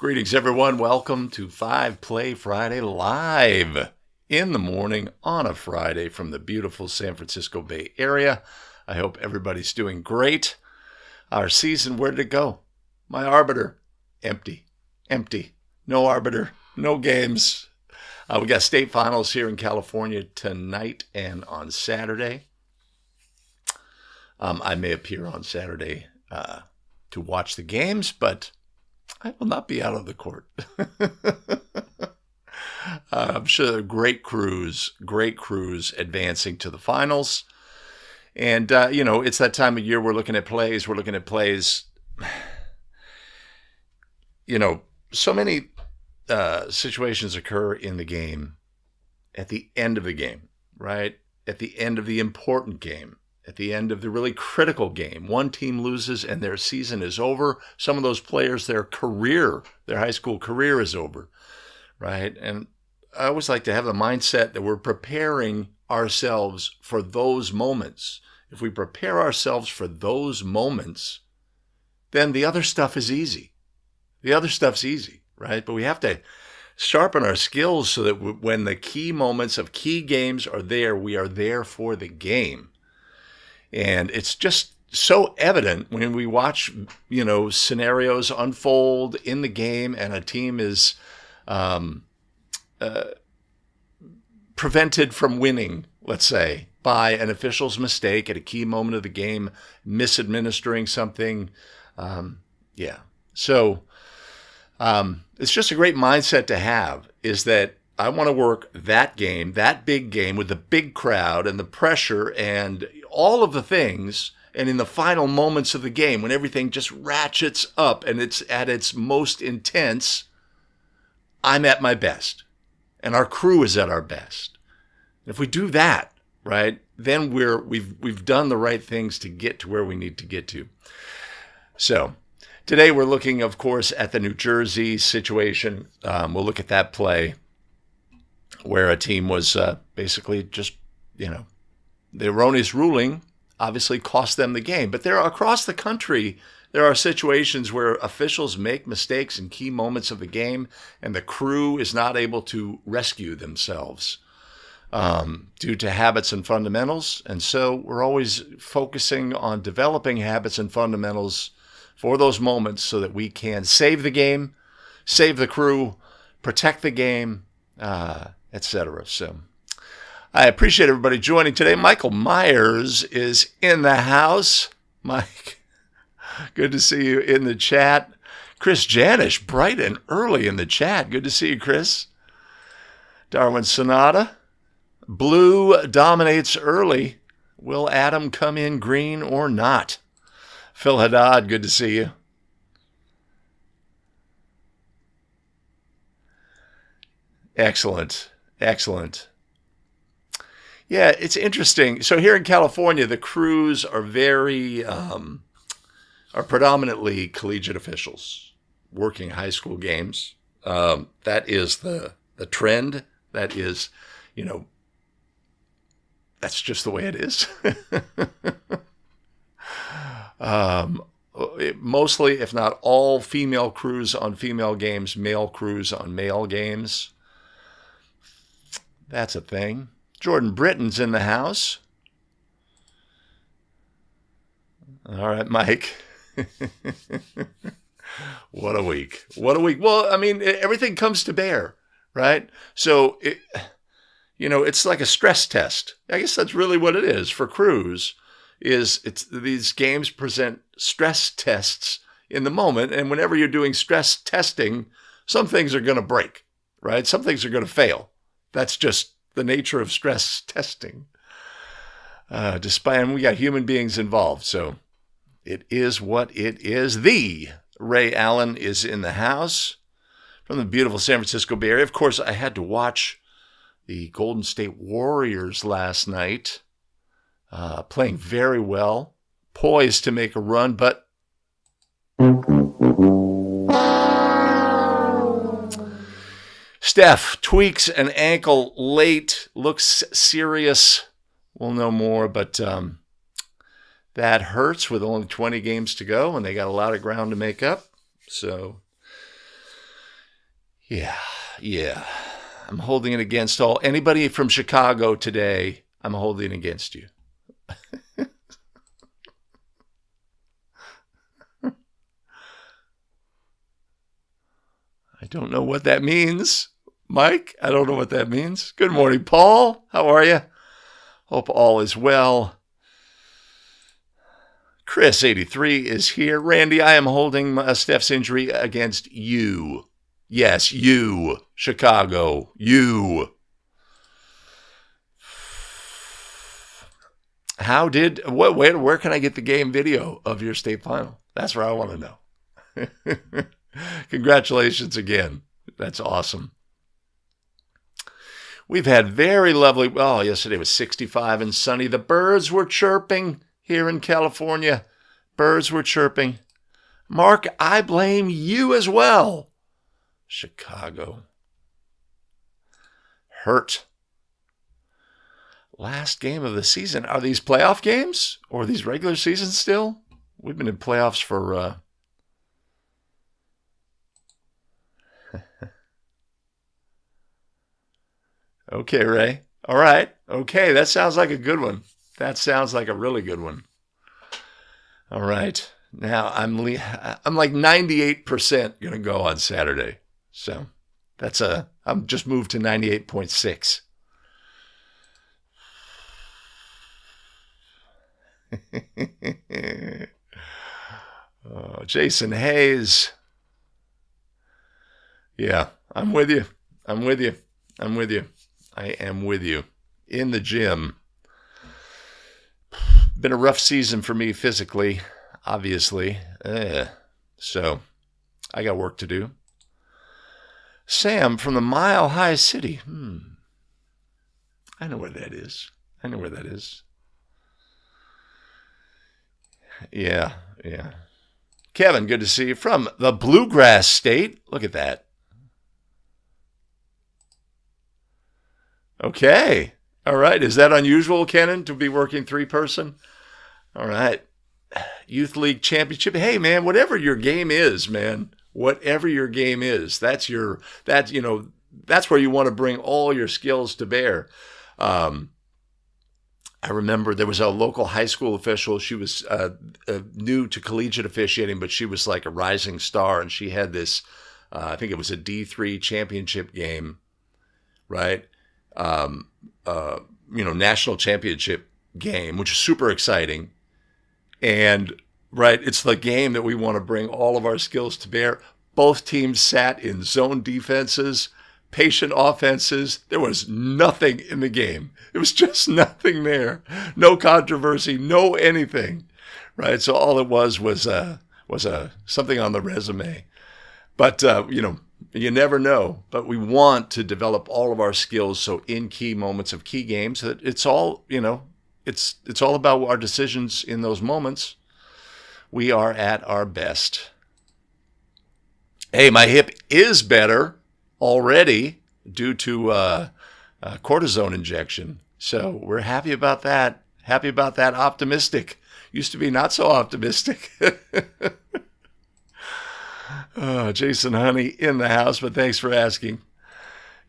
Greetings, everyone. Welcome to 5 Play Friday live in the morning on a Friday from the beautiful San Francisco Bay Area. I hope everybody's doing great. Our season, where did it go? My arbiter, empty. No arbiter, no games. We got state finals here in California tonight and on Saturday. I may appear on Saturday to watch the games, but I will not be out of the court. I'm sure great crews advancing to the finals. And, it's that time of year we're looking at plays. So many situations occur in the game at the end of the game, right? At the end of the important game. At the end of the really critical game, one team loses and their season is over. Some of those players, their high school career is over, right? And I always like to have the mindset that we're preparing ourselves for those moments. If we prepare ourselves for those moments, then the other stuff is easy. The other stuff's easy, right? But we have to sharpen our skills so that when the key moments of key games are there, we are there for the game. And it's just so evident when we watch, scenarios unfold in the game and a team is prevented from winning, let's say, by an official's mistake at a key moment of the game, misadministering something. So it's just a great mindset to have, is that I want to work that game, that big game with the big crowd and the pressure and all of the things. And in the final moments of the game, when everything just ratchets up and it's at its most intense, I'm at my best and our crew is at our best. And if we do that, right, then we've done the right things to get to where we need to get to. So today we're looking, of course, at the New Jersey situation. We'll look at that play where a team was basically just, the erroneous ruling obviously cost them the game. But across the country, there are situations where officials make mistakes in key moments of the game, and the crew is not able to rescue themselves due to habits and fundamentals. And so we're always focusing on developing habits and fundamentals for those moments so that we can save the game, save the crew, protect the game, etc. So I appreciate everybody joining today. Michael Myers is in the house. Mike, good to see you in the chat. Chris Janish, bright and early in the chat. Good to see you, Chris. Darwin Sonata. Blue dominates early. Will Adam come in green or not? Phil Haddad, good to see you. Excellent. Yeah, it's interesting. So here in California, the crews are are predominantly collegiate officials working high school games. That is the trend. That is, that's just the way it is. Mostly, if not all, female crews on female games, male crews on male games. That's a thing. Jordan Britton's in the house. All right, Mike. What a week. Well, I mean, everything comes to bear, right? So, it's like a stress test. I guess that's really what it is for crews. These games present stress tests in the moment, and whenever you're doing stress testing, some things are going to break, right? Some things are going to fail. That's just the nature of stress testing. And we got human beings involved, so it is what it is. The Ray Allen is in the house from the beautiful San Francisco Bay Area. Of course, I had to watch the Golden State Warriors last night, playing very well, poised to make a run, but Steph tweaks an ankle late, looks serious. We'll know more, but that hurts with only 20 games to go, and they got a lot of ground to make up. So Yeah, yeah. I'm holding it against anybody from Chicago today. I'm holding against you. I don't know what that means. Mike, I don't know what that means. Good morning, Paul. How are you? Hope all is well. Chris, 83, is here. Randy, I am holding Steph's injury against you. Yes, you. Chicago. You. Where can I get the game video of your state final? That's where I want to know. Congratulations again. That's awesome. We've had very lovely, yesterday was 65 and sunny. The birds were chirping here in California. Birds were chirping. Mark, I blame you as well. Chicago. Hurt. Last game of the season. Are these playoff games or are these regular seasons still? We've been in playoffs for... Okay, Ray. All right. Okay, that sounds like a good one. That sounds like a really good one. All right. Now, I'm like 98% going to go on Saturday. So I'm just moved to 98.6. Jason Hayes. Yeah, I'm with you. I'm with you. I'm with you. I am with you. In the gym. Been a rough season for me physically, obviously. So I got work to do. Sam from the Mile High City. I know where that is. Yeah. Kevin, good to see you from the Bluegrass State. Look at that. Okay. All right. Is that unusual, Kenan, to be working 3-person? All right. Youth League Championship. Hey, man, whatever your game is, man, whatever your game is, that's where you want to bring all your skills to bear. I remember there was a local high school official. She was new to collegiate officiating, but she was like a rising star. And she had this, I think it was a D3 championship game, right? National championship game, which is super exciting. And, right, it's the game that we want to bring all of our skills to bear. Both teams sat in zone defenses, patient offenses. There was nothing in the game. It was just nothing there. No controversy, no anything, right? So all it was something on the resume. But, you never know. But we want to develop all of our skills so in key moments of key games, that it's all, it's all about our decisions in those moments. We are at our best. Hey, my hip is better already due to cortisone injection. So we're happy about that. Optimistic. Used to be not so optimistic. Jason Honey in the house, but thanks for asking.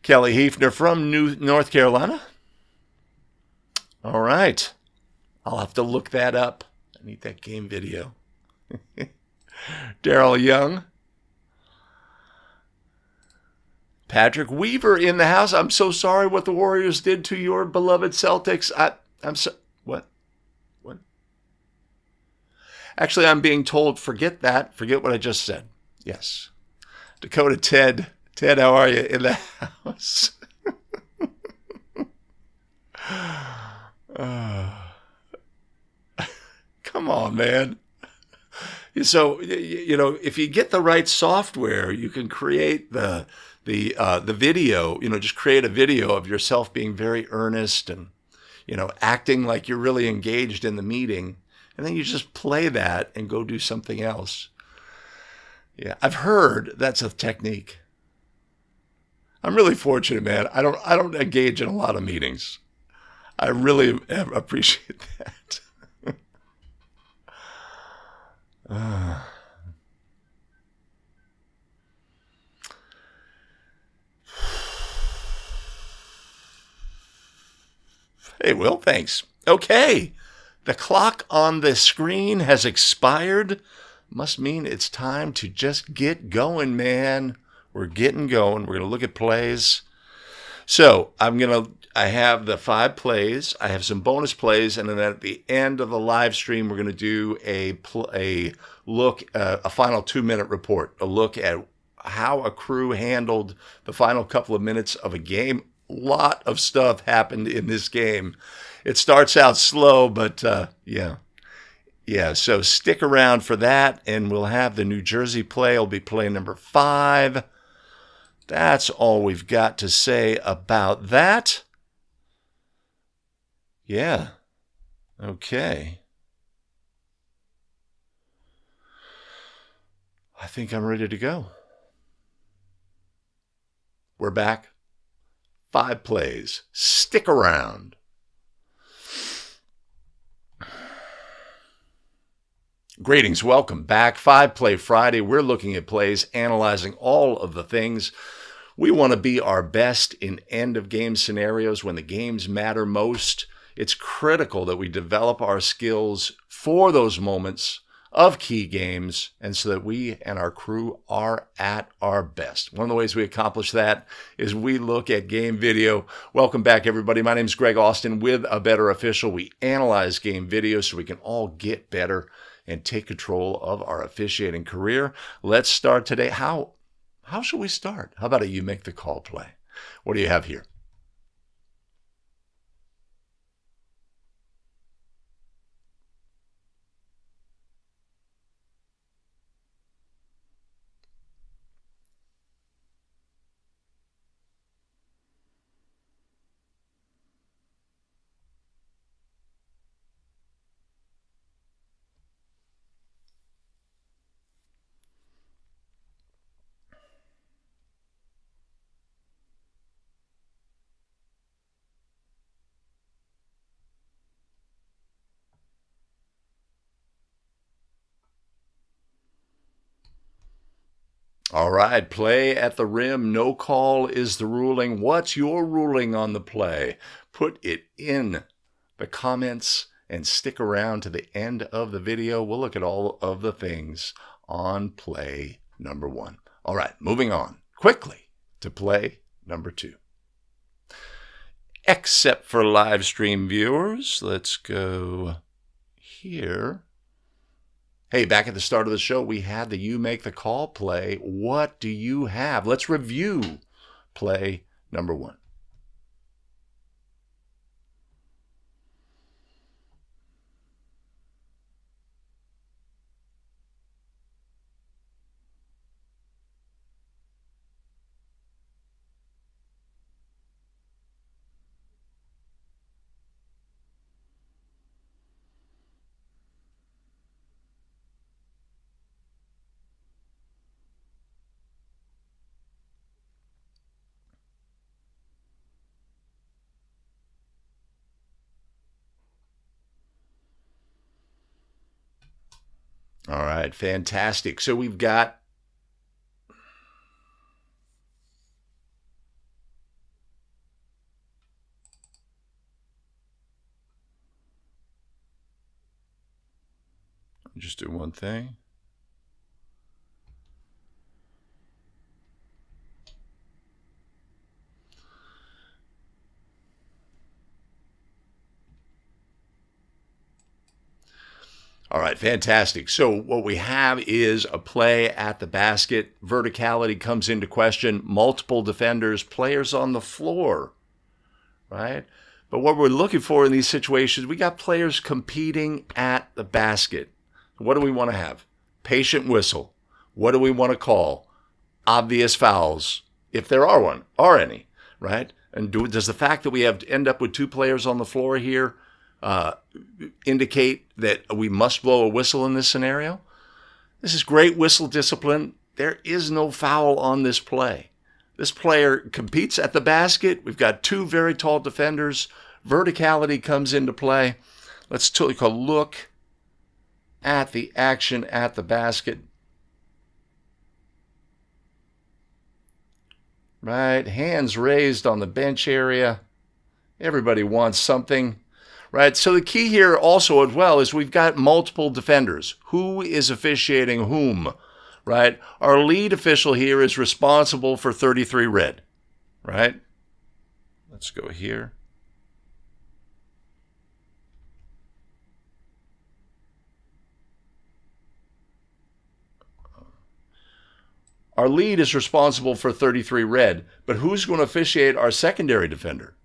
Kelly Hefner from North Carolina. All right. I'll have to look that up. I need that game video. Daryl Young. Patrick Weaver in the house. I'm so sorry what the Warriors did to your beloved Celtics. What? Actually, I'm being told, forget that. Forget what I just said. Yes. Dakota Ted. Ted, how are you in the house? Come on, man. So, if you get the right software, you can create the video, just create a video of yourself being very earnest and, acting like you're really engaged in the meeting. And then you just play that and go do something else. Yeah, I've heard that's a technique. I'm really fortunate, man. I don't engage in a lot of meetings. I really appreciate that. Hey, Will, thanks. Okay, the clock on the screen has expired. Must mean it's time to just get going, man. We're getting going. We're going to look at plays. So I have the 5 plays. I have some bonus plays, and then at the end of the live stream, we're going to do a look, a final 2-minute report, a look at how a crew handled the final couple of minutes of a game. A lot of stuff happened in this game. It starts out slow, but yeah. So stick around for that, and we'll have the New Jersey play. It'll be play number 5. That's all we've got to say about that. Yeah. Okay. I think I'm ready to go. We're back. 5 plays. Stick around. Greetings. Welcome back. 5 Play Friday. We're looking at plays, analyzing all of the things. We want to be our best in end-of-game scenarios when the games matter most. It's critical that we develop our skills for those moments of key games, and so that we and our crew are at our best. One of the ways we accomplish that is we look at game video. Welcome back, everybody. My name is Greg Austin with A Better Official. We analyze game video so we can all get better and take control of our officiating career. Let's start today. How should we start? How about you make the call play? What do you have here? All right, play at the rim. No call is the ruling. What's your ruling on the play? Put it in the comments and stick around to the end of the video. We'll look at all of the things on play number 1. All right, moving on quickly to play number 2. Except for live stream viewers, let's go here. Hey, back at the start of the show, we had the You Make the Call play. What do you have? Let's review play number 1. All right, fantastic. So we've got just do one thing. All right, fantastic. So what we have is a play at the basket. Verticality comes into question. Multiple defenders, players on the floor, right? But what we're looking for in these situations, we got players competing at the basket. What do we want to have? Patient whistle. What do we want to call? Obvious fouls, if there are any, right? And does the fact that we have to end up with 2 players on the floor here indicate that we must blow a whistle in this scenario? This is great whistle discipline. There is no foul on this play. This player competes at the basket. We've got 2 very tall defenders. Verticality comes into play. Let's take a look at the action at the basket. Right, hands raised on the bench area. Everybody wants something, right? So the key here also as well is we've got multiple defenders. Who is officiating whom, right? Our lead official here is responsible for 33 red, right? Let's go here. Our lead is responsible for 33 red, but who's going to officiate our secondary defender?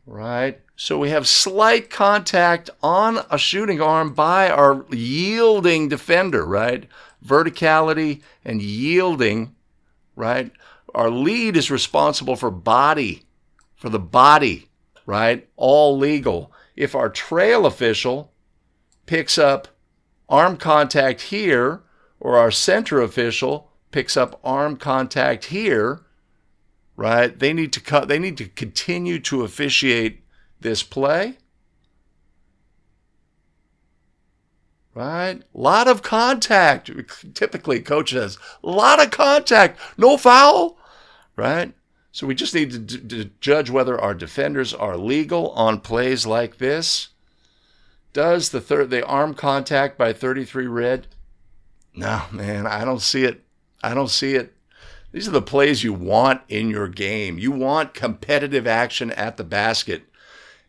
Right? So we have slight contact on a shooting arm by our yielding defender, right? Verticality and yielding, right? Our lead is responsible for the body, right? All legal. If our trail official picks up arm contact here, or our center official picks up arm contact here, right? They need to continue to officiate this play. Right? A lot of contact. Typically, coach says, a lot of contact, no foul. Right? So we just need to judge whether our defenders are legal on plays like this. Does the arm contact by 33 red? No, man, I don't see it. I don't see it. These are the plays you want in your game. You want competitive action at the basket,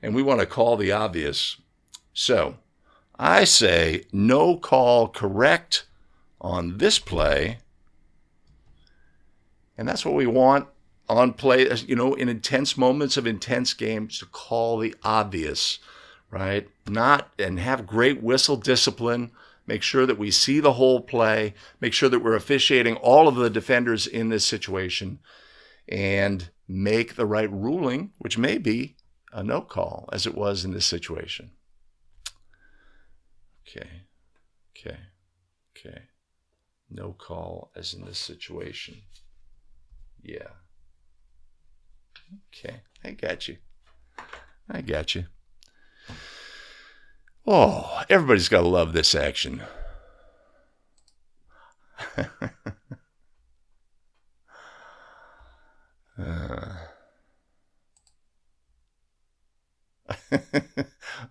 and we want to call the obvious. So I say no call correct on this play, and that's what we want on play, in intense moments of intense games, to call the obvious, right? And have great whistle discipline. Make sure that we see the whole play. Make sure that we're officiating all of the defenders in this situation, and make the right ruling, which may be a no call, as it was in this situation. Okay. No call as in this situation. Yeah. Okay, I got you. Oh, everybody's got to love this action.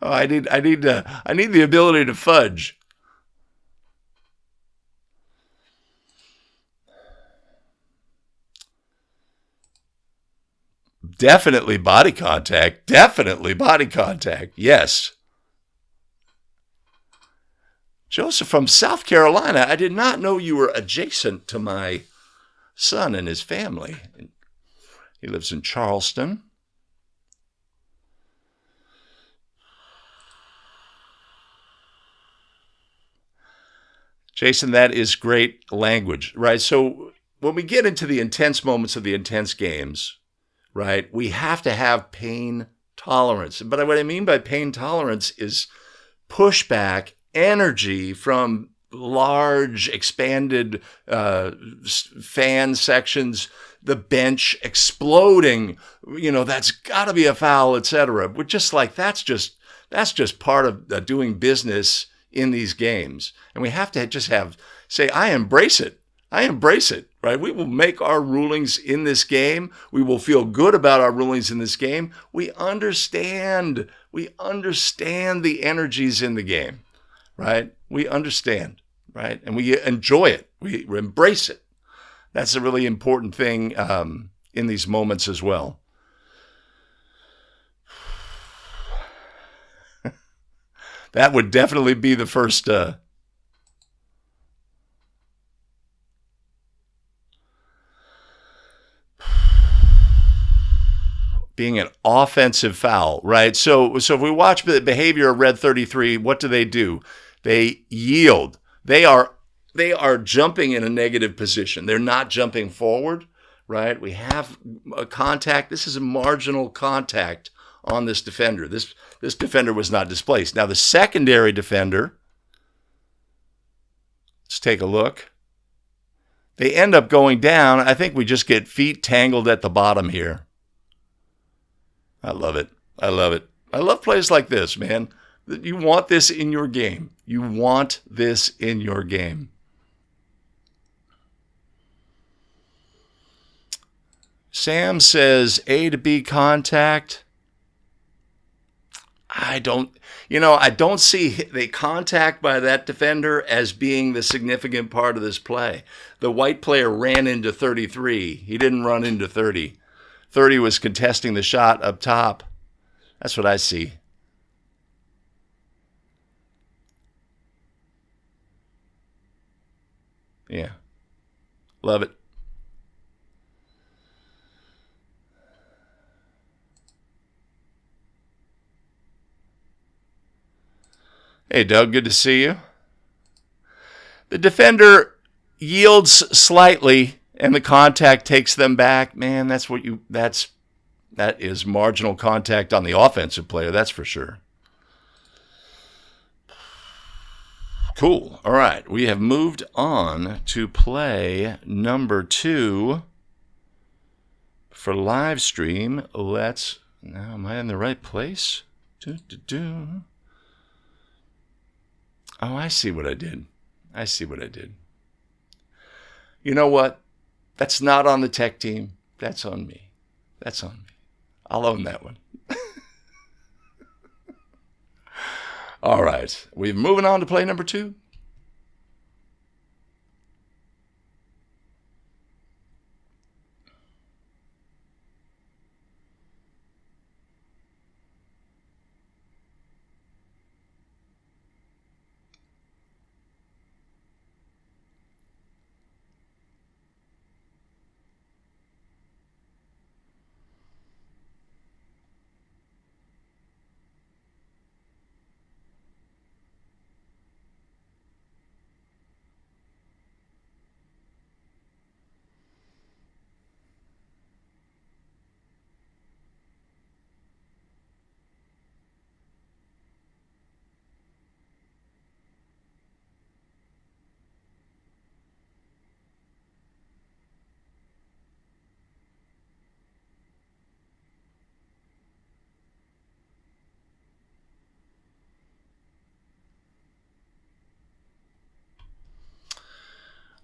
I need the ability to fudge. Definitely body contact. Yes. Joseph from South Carolina, I did not know you were adjacent to my son and his family. He lives in Charleston. Jason, that is great language, right? So when we get into the intense moments of the intense games, right, we have to have pain tolerance. But what I mean by pain tolerance is pushback, energy from large, expanded fan sections, the bench exploding. That's got to be a foul, etc. We're just like, that's just part of doing business in these games. And we have to say, I embrace it, right? We will make our rulings in this game. We will feel good about our rulings in this game. We understand the energies in the game, right? We understand, right? And we enjoy it. We embrace it. That's a really important thing in these moments as well. That would definitely be the first. Being an offensive foul, right? So if we watch the behavior of Red 33, what do? They yield. They are jumping in a negative position. They're not jumping forward, right? We have a contact. This is a marginal contact on this defender. This defender was not displaced. Now the secondary defender, let's take a look. They end up going down. I think we just get feet tangled at the bottom here. I love it. I love plays like this, man. You want this in your game. You want this in your game. Sam says A to B contact. I don't see the contact by that defender as being the significant part of this play. The white player ran into 33. He didn't run into 30. 30 was contesting the shot up top. That's what I see. Yeah. Love it. Hey, Doug, good to see you. The defender yields slightly, and the contact takes them back. Man, that is marginal contact on the offensive player, that's for sure. Cool. All right, we have moved on to play number 2 for live stream. Now, am I in the right place? Oh, I see what I did. You know what? That's not on the tech team. That's on me. I'll own that one. All right. We're moving on to play number 2.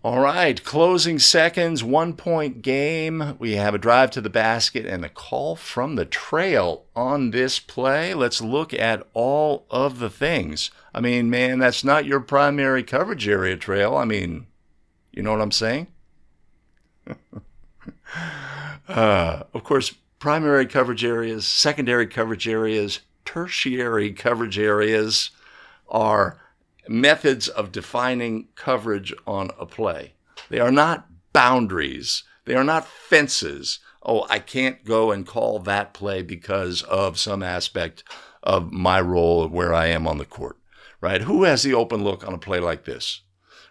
All right, closing seconds, 1-point game. We have a drive to the basket and a call from the trail on this play. Let's look at all of the things. I mean, man, that's not your primary coverage area trail. I mean, you know what I'm saying? Of course, primary coverage areas, secondary coverage areas, tertiary coverage areas are methods of defining coverage on a play. They are not boundaries. They are not fences. Oh, I can't go and call that play because of some aspect of my role where I am on the court, right? Who has the open look on a play like this,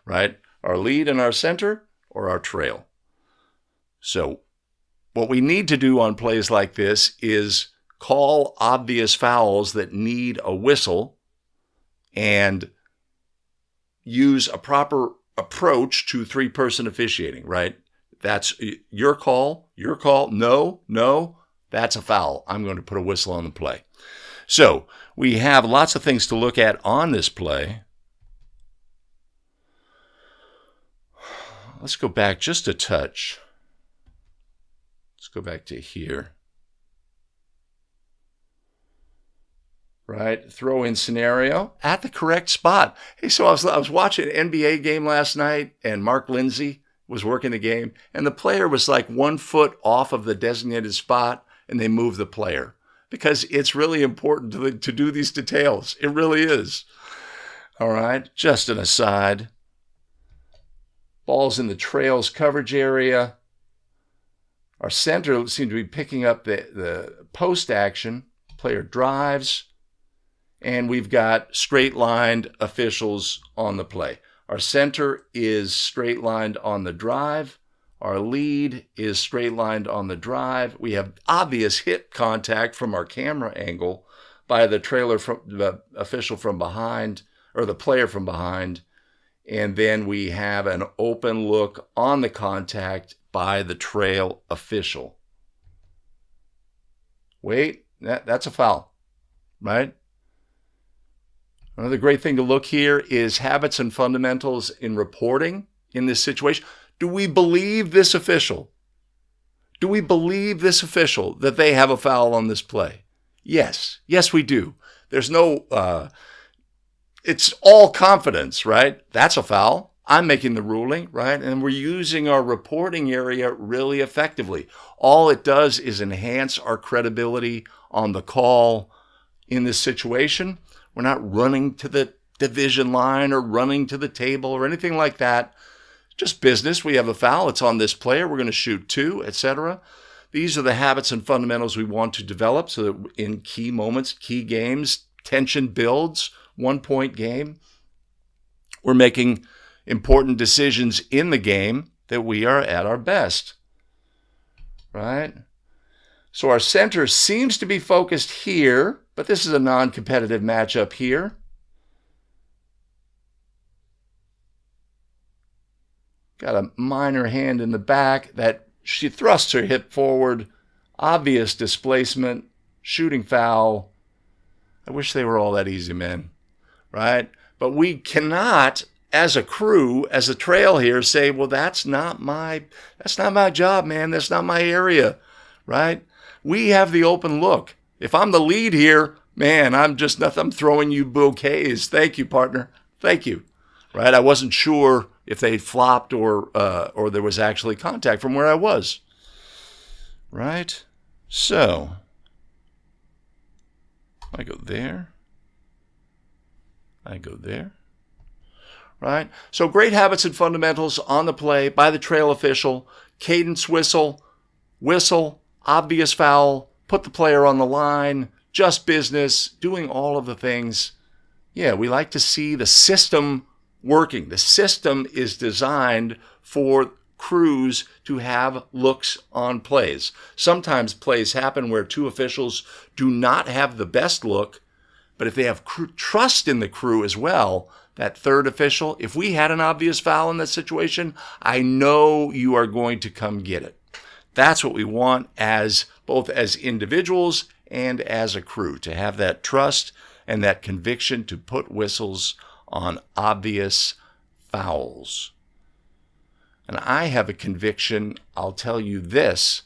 right? Our lead and our center or our trail? So what we need to do on plays like this is call obvious fouls that need a whistle and use a proper approach to 3-person officiating, right? That's your call. No, that's a foul. I'm going to put a whistle on the play. So we have lots of things to look at on this play. Let's go back just a touch. Let's go back to here. Right, throw in scenario at the correct spot. Hey, so I was watching an NBA game last night, and Mark Lindsay was working the game, and the player was like 1 foot off of the designated spot, and they moved the player because it's really important to do these details. It really is. All right, just an aside. Ball's in the trails coverage area. Our center seemed to be picking up the post action. Player drives. And we've got straight-lined officials on the play. Our center is straight-lined on the drive. Our lead is straight-lined on the drive. We have obvious hit contact from our camera angle by the official from behind, or the player from behind. And then we have an open look on the contact by the trail official. Wait, that's a foul, right? Another great thing to look here is habits and fundamentals in reporting in this situation. Do we believe this official? Do we believe this official that they have a foul on this play? Yes. Yes, we do. There's no, it's all confidence, right? That's a foul. I'm making the ruling, right? And we're using our reporting area really effectively. All it does is enhance our credibility on the call in this situation. We're not running to the division line or running to the table or anything like that. Just business. We have a foul. It's on this player. We're going to shoot two, etc. These are the habits and fundamentals we want to develop so that in key moments, key games, tension builds, 1-point game, we're making important decisions in the game that we are at our best, right? So our center seems to be focused here, but this is a non-competitive matchup here. Got a minor hand in the back that she thrusts her hip forward, obvious displacement, shooting foul. I wish they were all that easy, man, right? But we cannot, as a crew, as a trail here, say, well, that's not my job, man. That's not my area, right? We have the open look. If I'm the lead here, man, I'm throwing you bouquets. Thank you, partner. Thank you, right? I wasn't sure if they flopped or there was actually contact from where I was, right? So I go there. I go there. Right? So great habits and fundamentals on the play by the trail official. Cadence whistle, obvious foul, put the player on the line, just business, doing all of the things. Yeah, we like to see the system working. The system is designed for crews to have looks on plays. Sometimes plays happen where two officials do not have the best look, but if they have trust in the crew as well, that third official, if we had an obvious foul in that situation, I know you are going to come get it. That's what we want as both as individuals and as a crew, to have that trust and that conviction to put whistles on obvious fouls. And I have a conviction, I'll tell you this,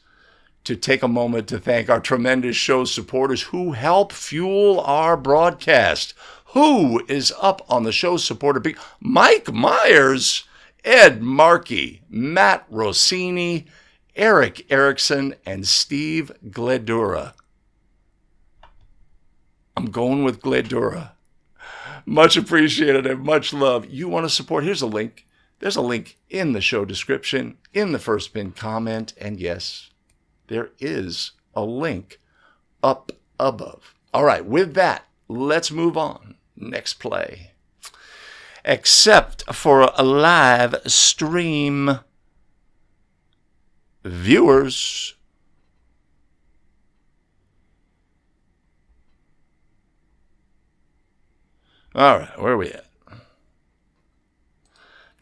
to take a moment to thank our tremendous show supporters who help fuel our broadcast. Who is up on the show supporter peak? Mike Myers, Ed Markey, Matt Rossini, Eric Erickson, and Steve Gledura. I'm going with Gledura. Much appreciated and much love. You want to support? Here's a link. There's a link in the show description, in the first pinned comment, and yes, there is a link up above. All right, with that, let's move on. Next play. Except for a live stream viewers. All right, where are we at?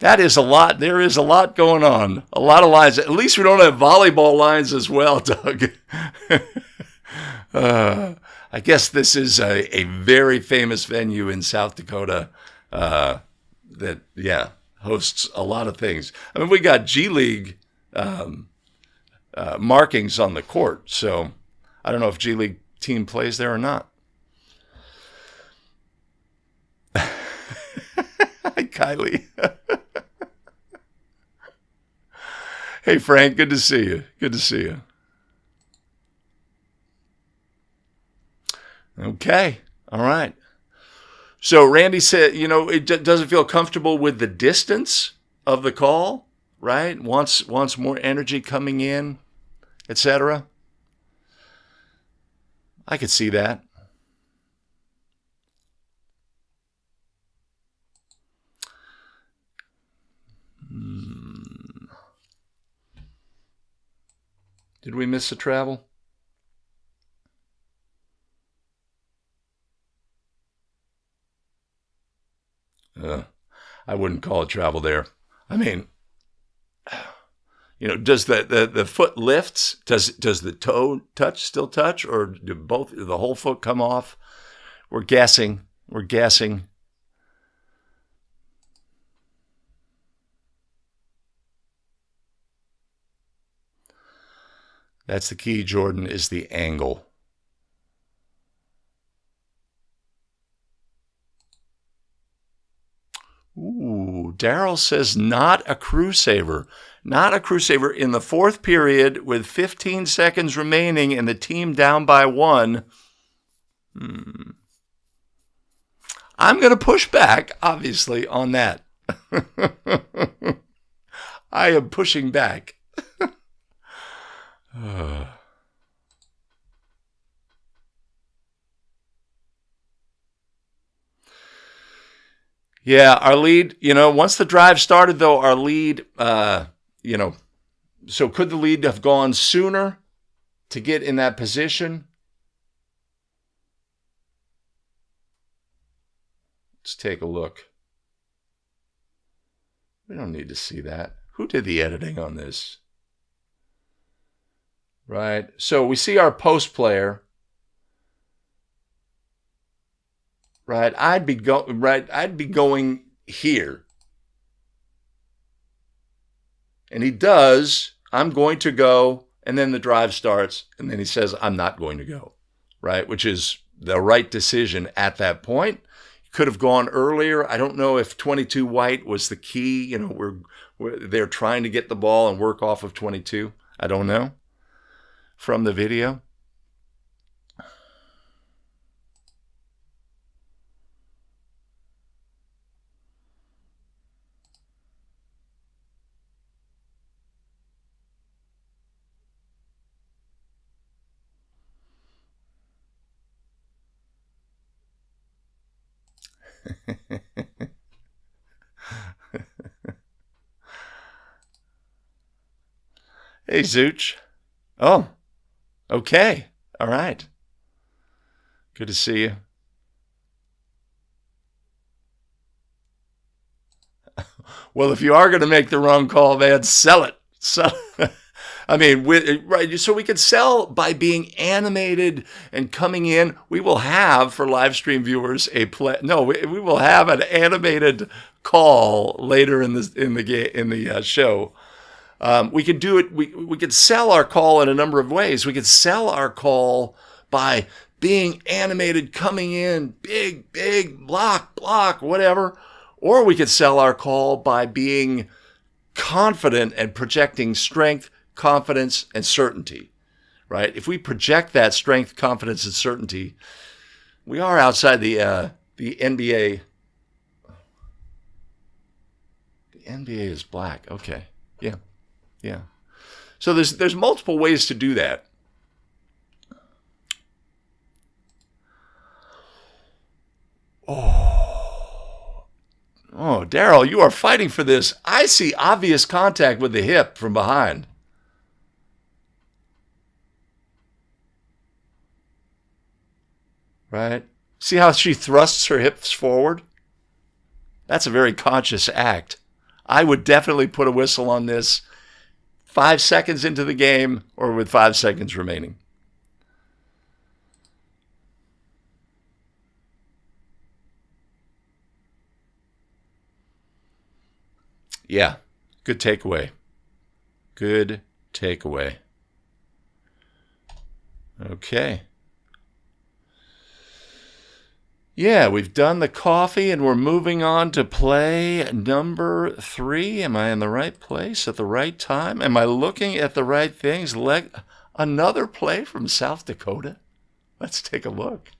That is a lot. There is a lot going on. A lot of lines. At least we don't have volleyball lines as well, Doug. I guess this is a very famous venue in South Dakota that, yeah, hosts a lot of things. I mean, we got G League markings on the court, so I don't know if G League team plays there or not. Hi, Kylie. Hey, Frank, good to see you. Good to see you. Okay, all right. So Randy said, you know, it doesn't feel comfortable with the distance of the call, right? Wants more energy coming in, etc. I could see that. Did we miss a travel? I wouldn't call it travel there. I mean, you know, does the foot lifts? Does the toe still touch, or do both the whole foot come off? We're guessing. That's the key, Jordan, is the angle. Ooh, Daryl says not a crew saver. Not a crew saver in the fourth period with 15 seconds remaining and the team down by 1. I'm going to push back, obviously, on that. I am pushing back. Yeah, our lead, once the drive started, though, our lead, so could the lead have gone sooner to get in that position? Let's take a look. We don't need to see that. Who did the editing on this? Right. So we see our post player. Right. I'd be going here. And he does. I'm going to go. And then the drive starts. And then he says, I'm not going to go. Right. Which is the right decision at that point. Could have gone earlier. I don't know if 22 white was the key. They're trying to get the ball and work off of 22. I don't know from the video. Hey, Zooch. Oh, okay. All right. Good to see you. Well, if you are going to make the wrong call, man, sell it. I mean, right? So we can sell by being animated and coming in. We will have, for live stream viewers, we will have an animated call later in the show. We could do it. We could sell our call in a number of ways. We could sell our call by being animated, coming in, big, block, whatever. Or we could sell our call by being confident and projecting strength, confidence, and certainty, right? If we project that strength, confidence, and certainty, we are outside the NBA. The NBA is black. Okay. Yeah. So there's multiple ways to do that. Oh, Daryl, you are fighting for this. I see obvious contact with the hip from behind. Right? See how she thrusts her hips forward? That's a very conscious act. I would definitely put a whistle on this 5 seconds into the game or with 5 seconds remaining. Yeah, good takeaway. Good takeaway. Okay. Yeah, we've done the coffee and we're moving on to play number 3. Am I in the right place at the right time? Am I looking at the right things? Another play from South Dakota? Let's take a look.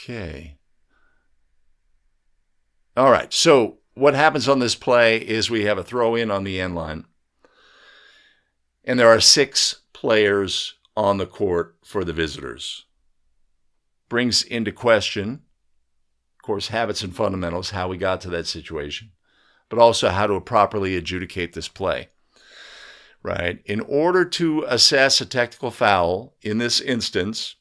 Okay. All right. So what happens on this play is we have a throw in on the end line. And there are 6 players on the court for the visitors. Brings into question, of course, habits and fundamentals, how we got to that situation, but also how to properly adjudicate this play. Right? In order to assess a technical foul in this instance,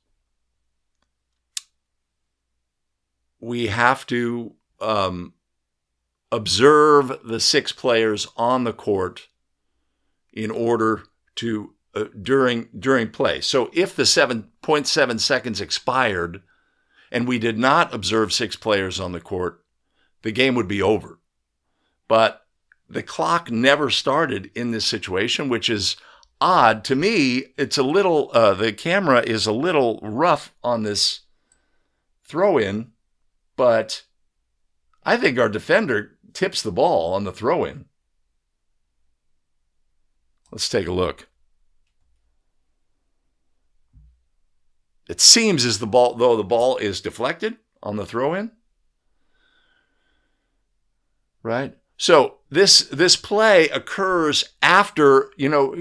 we have to observe the 6 players on the court in order to during play. So if the 7.7 seconds expired and we did not observe 6 players on the court, the game would be over. But the clock never started in this situation, which is odd. To me, it's a little, the camera is a little rough on this throw-in, but I think our defender tips the ball on the throw-in. Let's take a look. It seems as though the ball is deflected on the throw-in. Right? So this play occurs after,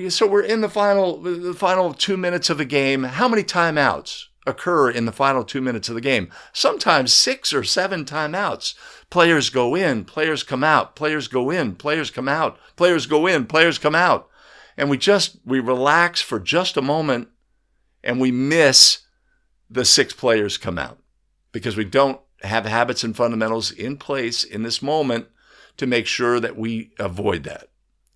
so we're in the final 2 minutes of the game. How many timeouts occur in the final 2 minutes of the game? Sometimes 6 or 7 timeouts. Players go in, players come out, players go in, players come out, players go in, players come out. And we relax for just a moment and we miss the 6 players come out because we don't have habits and fundamentals in place in this moment to make sure that we avoid that.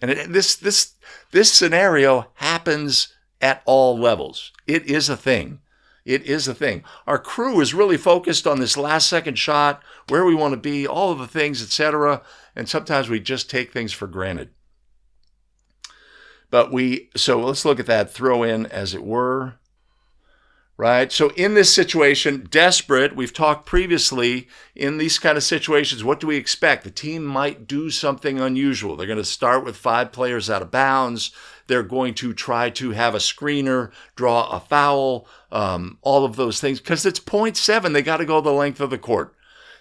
And this scenario happens at all levels. It is a thing. It is a thing. Our crew is really focused on this last second shot, where we want to be, all of the things, etc. And sometimes we just take things for granted. So let's look at that throw in, as it were. Right? So in this situation, desperate, we've talked previously, in these kind of situations, what do we expect? The team might do something unusual. They're going to start with 5 players out of bounds. They're going to try to have a screener, draw a foul, all of those things. Because it's 0.7, they got to go the length of the court.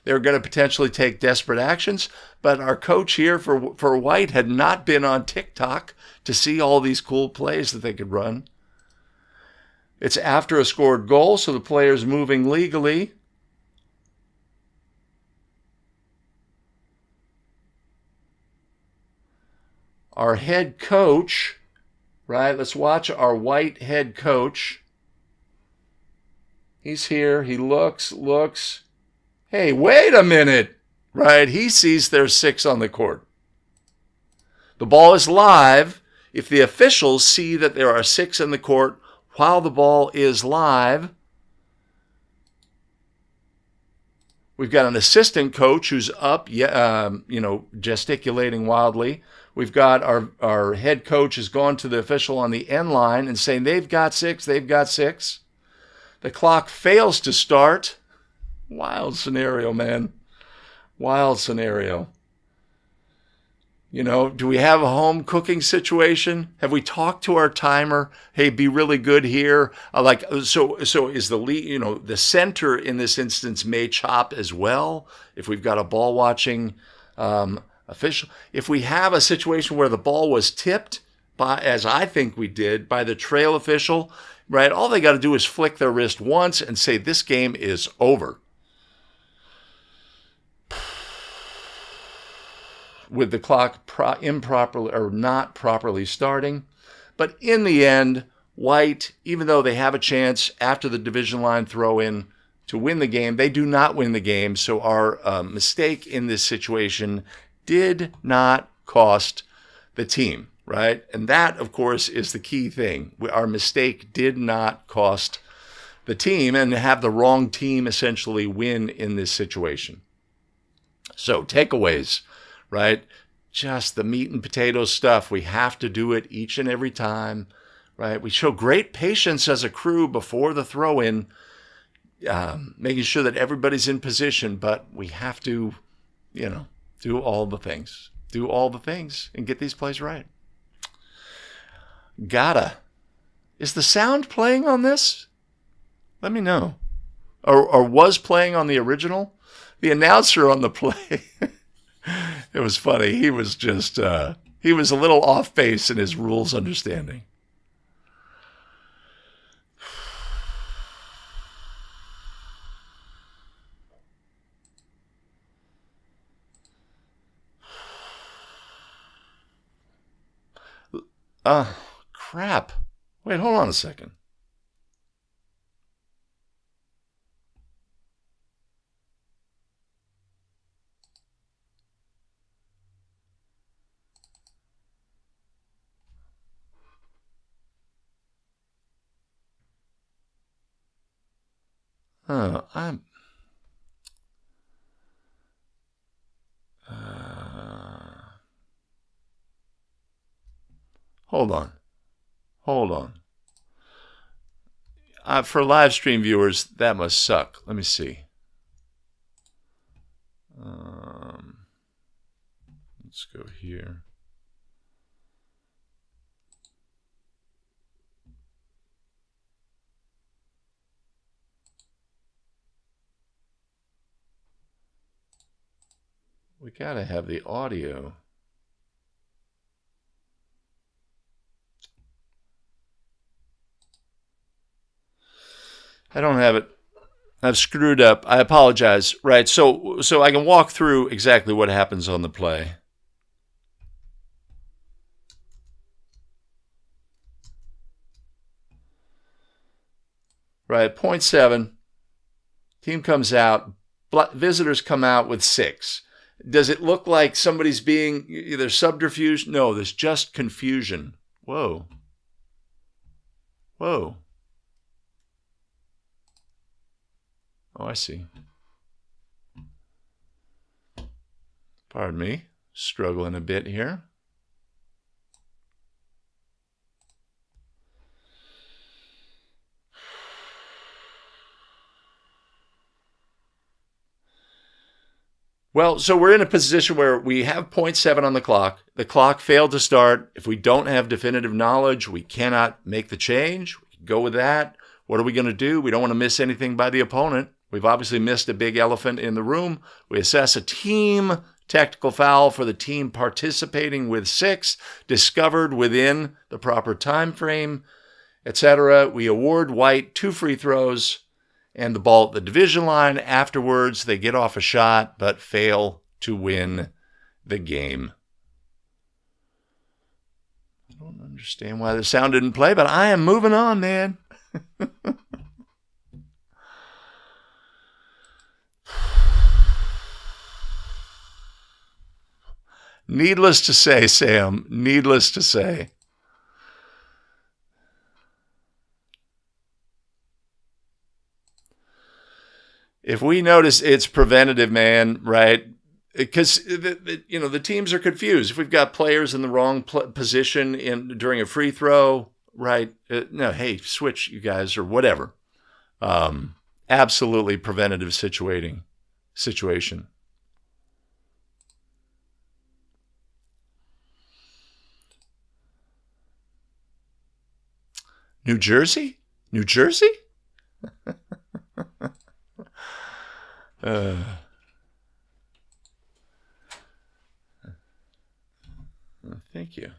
They're going to potentially take desperate actions. But our coach here for White had not been on TikTok to see all these cool plays that they could run. It's after a scored goal, so the player's moving legally. Our head coach, right? Let's watch our White head coach. He's here. He looks. Hey, wait a minute, right? He sees there's 6 on the court. The ball is live. If the officials see that there are 6 in the court, while the ball is live, we've got an assistant coach who's up, gesticulating wildly. We've got our head coach has gone to the official on the end line and saying, they've got 6, they've got 6. The clock fails to start. Wild scenario, man. Wild scenario. Do we have a home cooking situation? Have we talked to our timer? Hey, be really good here. So is the center in this instance may chop as well if we've got a ball watching official. If we have a situation where the ball was tipped by, as I think we did, by the trail official, right? All they got to do is flick their wrist once and say this game is over. With the clock improperly or not properly starting. But in the end, White, even though they have a chance after the division line throw in to win the game, they do not win the game. So our mistake in this situation did not cost the team, right? And that, of course, is the key thing. Our mistake did not cost the team and have the wrong team essentially win in this situation. So takeaways. Right? Just the meat and potatoes stuff. We have to do it each and every time, right? We show great patience as a crew before the throw-in, making sure that everybody's in position, but we have to, do all the things. Do all the things and get these plays right. Is the sound playing on this? Let me know. or was playing on the original. The announcer on the play, it was funny. He was just he was a little off base in his rules understanding. Crap. Wait, hold on a second. I'm. Hold on. Hold on. For live stream viewers, that must suck. Let me see. Let's go here. We gotta have the audio. I don't have it. I've screwed up. I apologize. Right. So I can walk through exactly what happens on the play. Right. 0.7. Team comes out. Visitors come out with 6. Does it look like somebody's being either subterfuge? No, there's just confusion. Whoa. Whoa. Oh, I see. Pardon me. Struggling a bit here. Well, so we're in a position where we have 0.7 on the clock. The clock failed to start. If we don't have definitive knowledge, we cannot make the change. We can go with that. What are we going to do? We don't want to miss anything by the opponent. We've obviously missed a big elephant in the room. We assess a team technical foul for the team participating with 6, discovered within the proper time frame, etc. We award white 2 free throws and the ball at the division line. Afterwards, they get off a shot but fail to win the game. I don't understand why the sound didn't play, but I am moving on, man. Needless to say, Sam, needless to say. If we notice it's preventative, man, right? Because the teams are confused. If we've got players in the wrong position during a free throw, right? No, hey, switch, you guys, or whatever. Absolutely preventative situation. New Jersey? New Jersey? Thank you.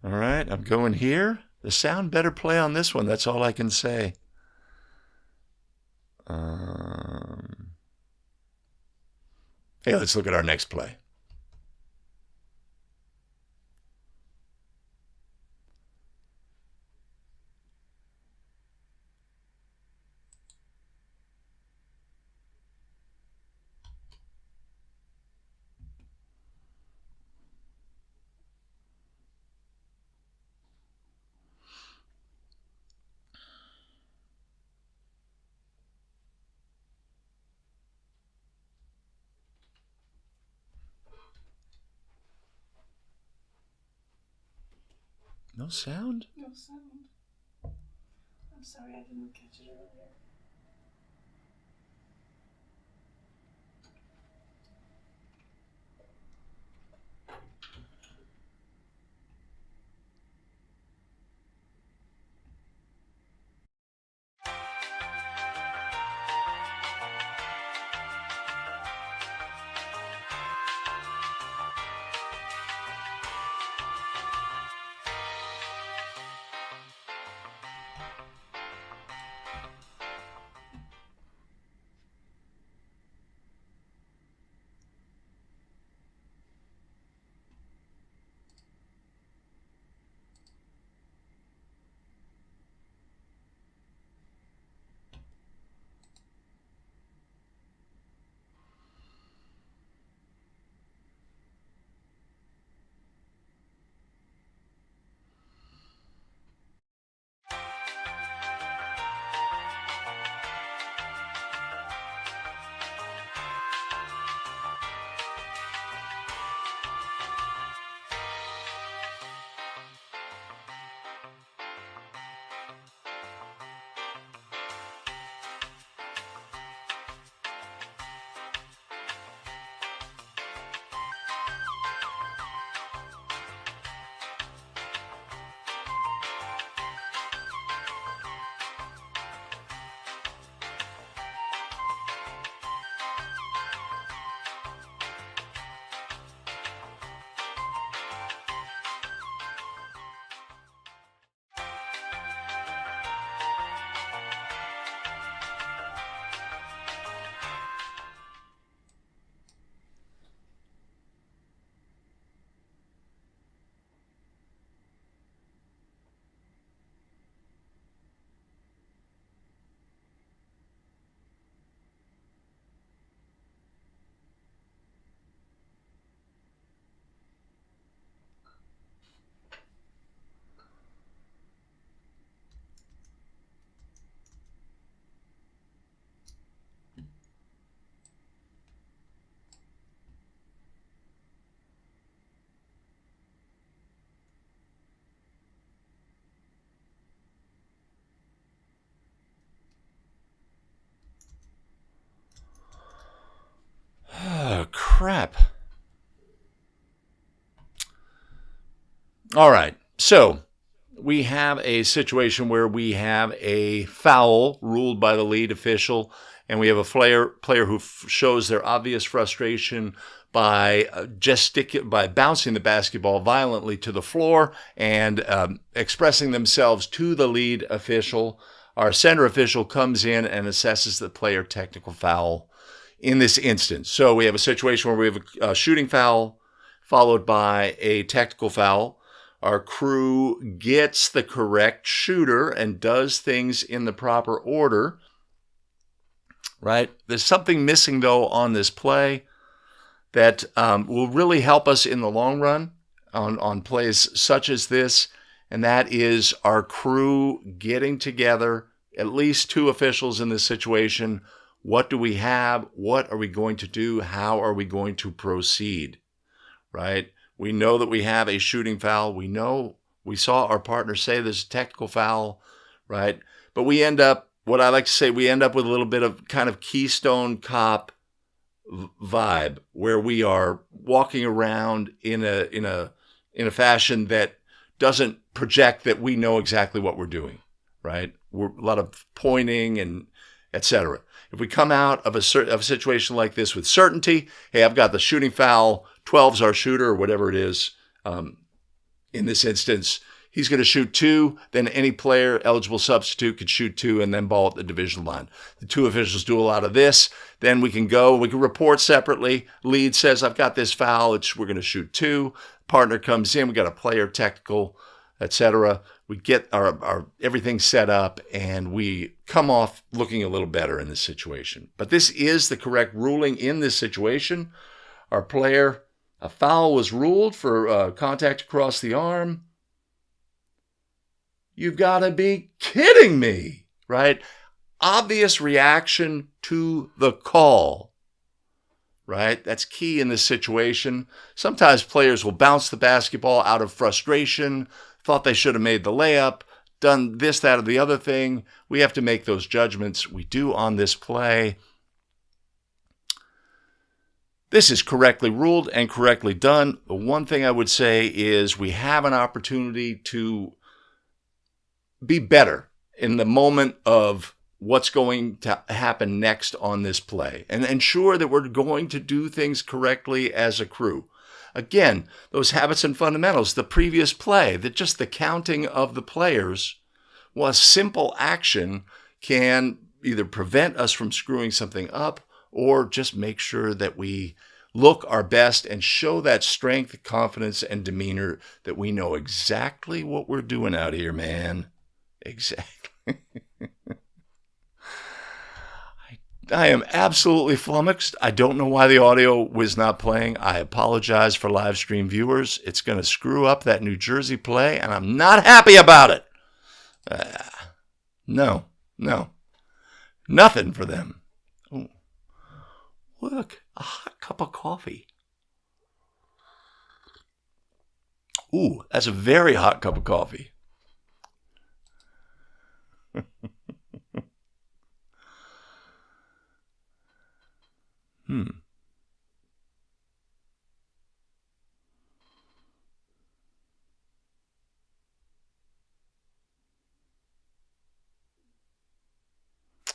All right, I'm going here. The sound better play on this one. That's all I can say. Hey, let's look at our next play. No sound? No sound. I'm sorry, I didn't catch it earlier. All right. So we have a situation where we have a foul ruled by the lead official, and we have a player who shows their obvious frustration by by bouncing the basketball violently to the floor and expressing themselves to the lead official. Our center official comes in and assesses the player technical foul in this instance. So we have a situation where we have a shooting foul followed by a technical foul. Our crew gets the correct shooter and does things in the proper order, right? There's something missing, though, on this play that will really help us in the long run on plays such as this, and that is our crew getting together, at least two officials in this situation. What do we have? What are we going to do? How are we going to proceed, right? We know that we have a shooting foul. We know we saw our partner say there's a technical foul, right? But we end up, what I like to say, we end up with a little bit of kind of Keystone Cop vibe, where we are walking around in a fashion that doesn't project that we know exactly what we're doing, right? We're a lot of pointing and etc. If we come out of a situation like this with certainty, hey, I've got the shooting foul, 12's our shooter, or whatever it is. In this instance, he's going to shoot two, then any player eligible substitute could shoot two and then ball at the division line. The two officials do a lot of this. Then we can report separately. Lead says, I've got this foul, we're going to shoot two. Partner comes in, we got a player technical, etc. We get our everything set up, and we come off looking a little better in this situation. But this is the correct ruling in this situation. Our player, a foul was ruled for contact across the arm. You've got to be kidding me, right? Obvious reaction to the call, right? That's key in this situation. Sometimes players will bounce the basketball out of frustration, thought they should have made the layup, done this, that, or the other thing. We have to make those judgments. We do on this play. This is correctly ruled and correctly done. The one thing I would say is we have an opportunity to be better in the moment of what's going to happen next on this play and ensure that we're going to do things correctly as a crew. Again, those habits and fundamentals, the previous play, that just the counting of the players was simple action can either prevent us from screwing something up or just make sure that we look our best and show that strength, confidence, and demeanor that we know exactly what we're doing out here, man. Exactly. I am absolutely flummoxed. I don't know why the audio was not playing. I apologize for live stream viewers. It's going to screw up that New Jersey play, and I'm not happy about it. No. Nothing for them. Ooh. Look, a hot cup of coffee. Ooh, that's a very hot cup of coffee.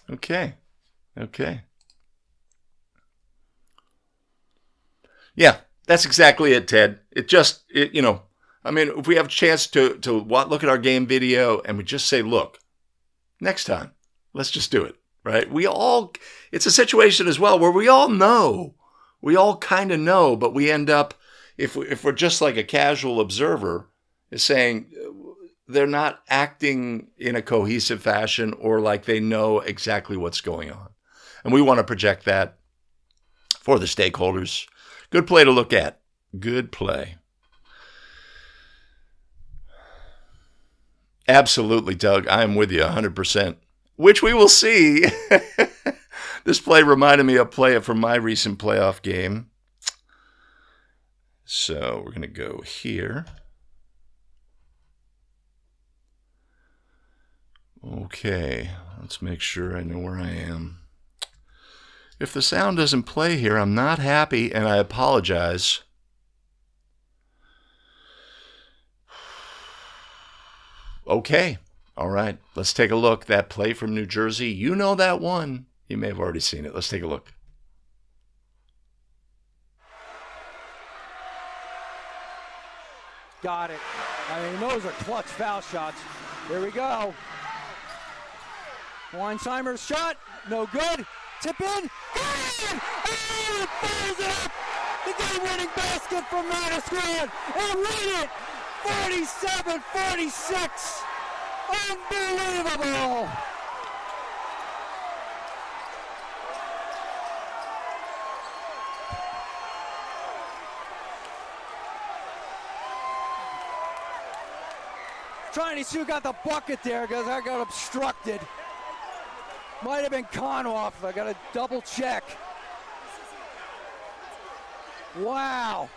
Okay. Yeah, that's exactly it, Ted. I mean, if we have a chance to look at our game video and we just say, look, next time, let's just do it, right? It's a situation as well where we all kind of know, but we end up, if we're just like a casual observer, is saying they're not acting in a cohesive fashion or like they know exactly what's going on. And we want to project that for the stakeholders. Good play to look at. Good play. Absolutely, Doug. I am with you 100%, which we will see. This play reminded me of play from my recent playoff game. So we're going to go here. Okay, let's make sure I know where I am. If the sound doesn't play here, I'm not happy, and I apologize. Okay. All right. Let's take a look. That play from New Jersey. You know that one. You may have already seen it. Let's take a look. Got it. I mean, those are clutch foul shots. Here we go. Weinsheimer's shot, no good. Tip in, and it fires it up. The game-winning basket from Madison, and win it, 47-46. Unbelievable. Trying to see who got the bucket there because I got obstructed. Might have been Konoff. I got to double check. Wow.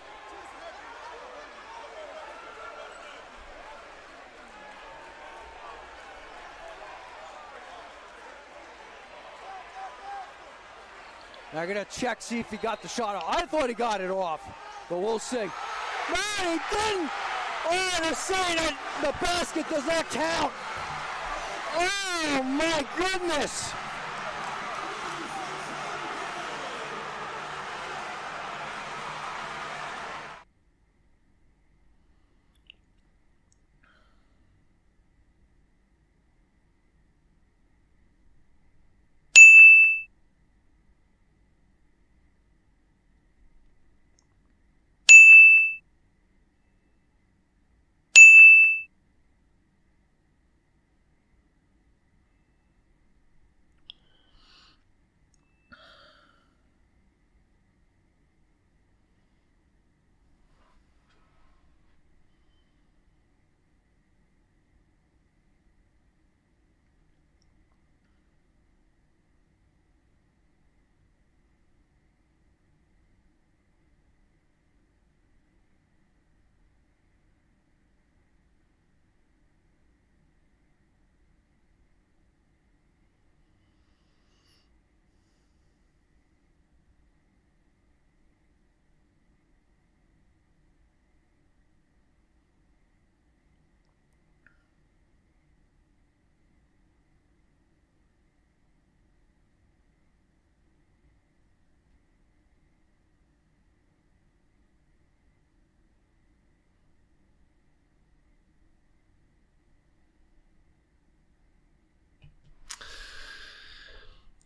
Now I'm going to check, see if he got the shot off. I thought he got it off, but we'll see. No, he didn't. Oh, they're saying that the basket does not count. Oh, my goodness.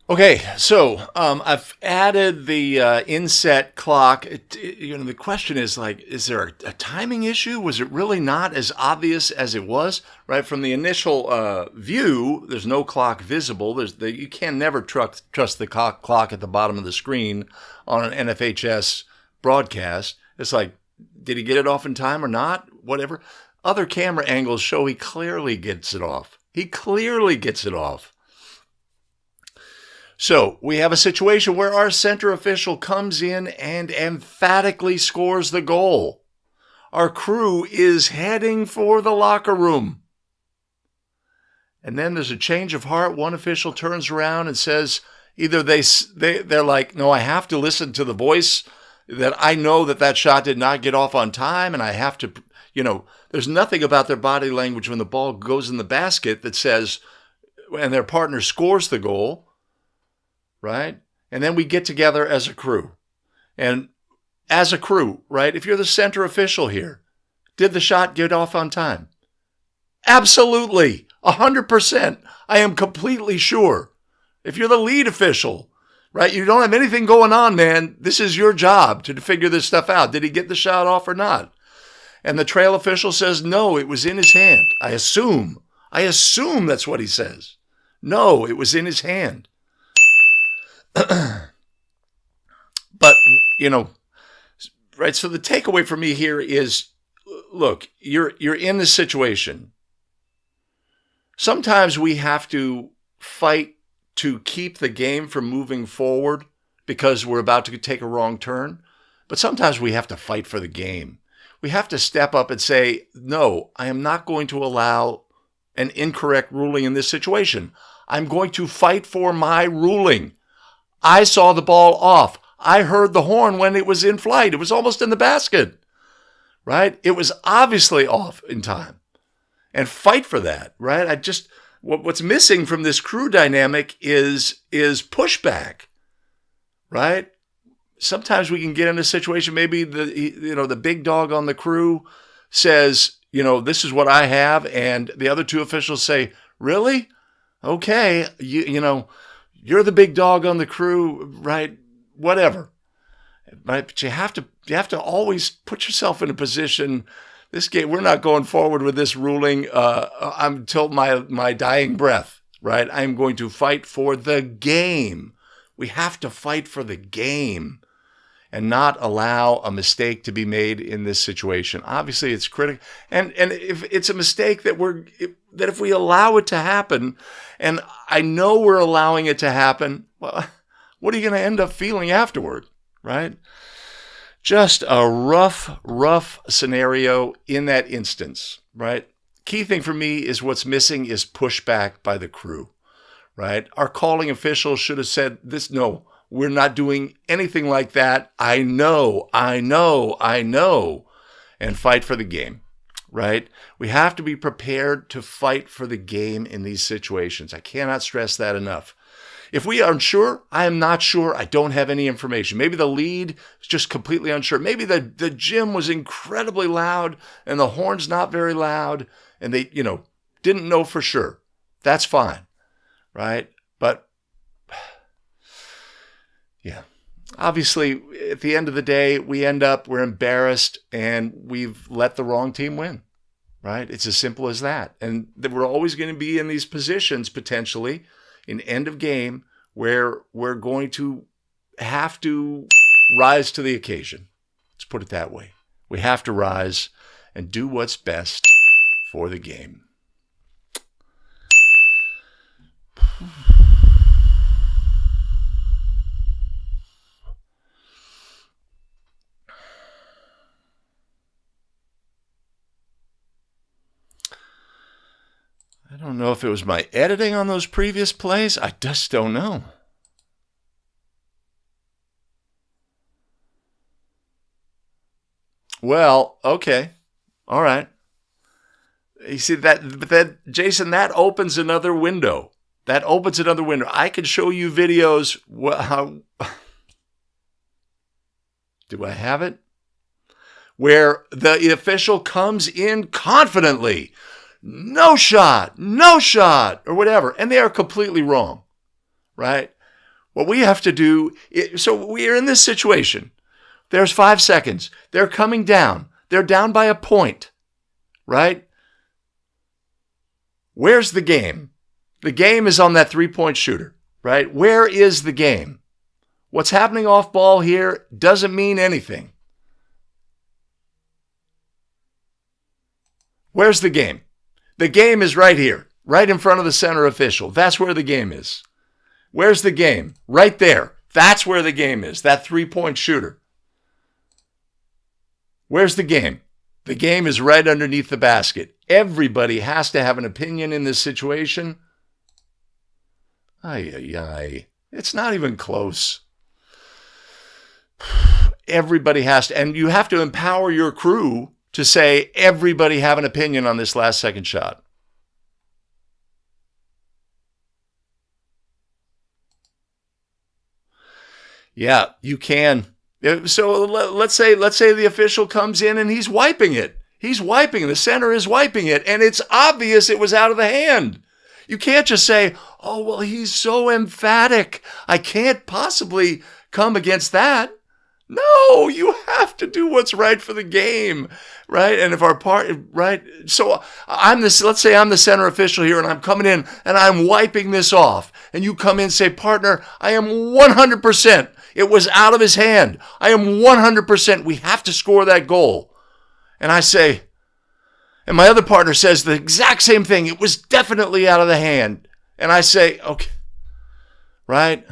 Okay, so I've added the inset clock. The question is like, is there a timing issue? Was it really not as obvious as it was? Right from the initial view, there's no clock visible. You can never trust the clock at the bottom of the screen on an NFHS broadcast. It's like, did he get it off in time or not? Whatever. Other camera angles show he clearly gets it off. He clearly gets it off. So we have a situation where our center official comes in and emphatically scores the goal. Our crew is heading for the locker room. And then there's a change of heart. One official turns around and says, either they're like, no, I have to listen to the voice that I know that shot did not get off on time, and I have to, there's nothing about their body language when the ball goes in the basket that says, and their partner scores the goal. Right? And then we get together as a crew. And as a crew, right? If you're the center official here, did the shot get off on time? Absolutely. 100%. I am completely sure. If you're the lead official, right? You don't have anything going on, man. This is your job to figure this stuff out. Did he get the shot off or not? And the trail official says, no, it was in his hand. I assume that's what he says. No, it was in his hand. But, right, so the takeaway for me here is, look, you're in this situation. Sometimes we have to fight to keep the game from moving forward because we're about to take a wrong turn. But sometimes we have to fight for the game. We have to step up and say, no, I am not going to allow an incorrect ruling in this situation. I'm going to fight for my ruling. I saw the ball off. I heard the horn when it was in flight. It was almost in the basket, right? It was obviously off in time. and fight for that, right? What's missing from this crew dynamic is pushback, right? Sometimes we can get in a situation, maybe the big dog on the crew says, this is what I have, and the other two officials say, really? Okay, you're the big dog on the crew, right? Whatever. Right? But you have to always put yourself in a position. This game, we're not going forward with this ruling until my dying breath, right? I'm going to fight for the game. We have to fight for the game and not allow a mistake to be made in this situation. Obviously, it's critical. And if it's a mistake that if we allow it to happen, and I know we're allowing it to happen, well, what are you going to end up feeling afterward, right? Just a rough scenario in that instance, right? Key thing for me is what's missing is pushback by the crew, right? Our calling officials should have said this, no, we're not doing anything like that. I know, and fight for the game, right? We have to be prepared to fight for the game in these situations. I cannot stress that enough. If we are unsure, I am not sure. I don't have any information. Maybe the lead is just completely unsure. Maybe the gym was incredibly loud and the horn's not very loud and they, didn't know for sure. That's fine, right? But yeah, obviously at the end of the day, we're embarrassed and we've let the wrong team win, right? It's as simple as that. And that we're always going to be in these positions potentially in end of game where we're going to have to rise to the occasion. Let's put it that way. We have to rise and do what's best for the game. I don't know if it was my editing on those previous plays. I just don't know. Well, okay. All right. You see that, Jason, that opens another window. I can show you videos. Do I have it? Where the official comes in confidently. No shot, or whatever. And they are completely wrong, right? What we have to do, so we are in this situation. There's 5 seconds. They're coming down. They're down by a point, right? Where's the game? The game is on that 3-point shooter, right? Where is the game? What's happening off ball here doesn't mean anything. Where's the game? The game is right here, right in front of the center official. That's where the game is. Where's the game? Right there. That's where the game is, that 3-point shooter. Where's the game? The game is right underneath the basket. Everybody has to have an opinion in this situation. It's not even close. Everybody has to, and you have to empower your crew to say, everybody have an opinion on this last second shot. Yeah, you can. So let's say the official comes in and he's wiping it. The center is wiping it, and it's obvious it was out of the hand. You can't just say, oh, well, he's so emphatic. I can't possibly come against that. No, you have to do what's right for the game, right? And if our part, right? So let's say I'm the center official here and I'm coming in and I'm wiping this off. And you come in and say, partner, I am 100%. It was out of his hand. I am 100%. We have to score that goal. And I say, and my other partner says the exact same thing. It was definitely out of the hand. And I say, okay, right?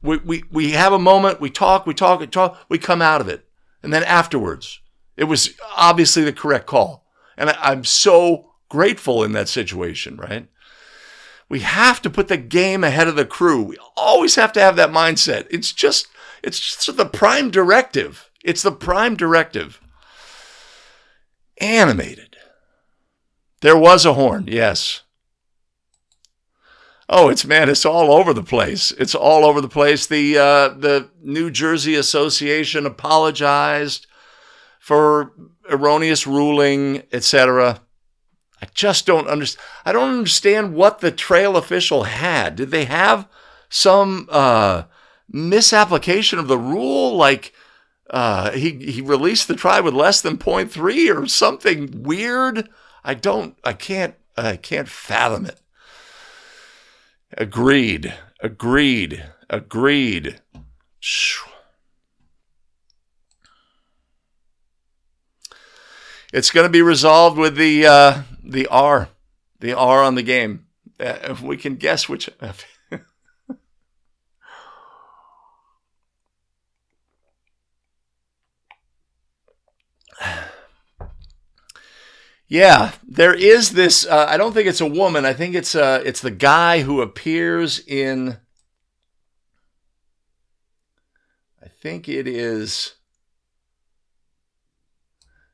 We have a moment, we talk, we come out of it. And then afterwards, it was obviously the correct call. And I'm so grateful in that situation, right? We have to put the game ahead of the crew. We always have to have that mindset. It's just the prime directive. It's the prime directive. Animated. There was a horn, yes. Oh, it's all over the place. It's all over the place. The New Jersey Association apologized for erroneous ruling, etc. I just don't understand. I don't understand what the trail official had. Did they have some misapplication of the rule? Like he released the try with less than 0.3 or something weird? I can't fathom it. Agreed. It's going to be resolved with the R on the game. If we can guess which. Yeah, there is this. I don't think it's a woman. I think it's the guy who appears in. I think it is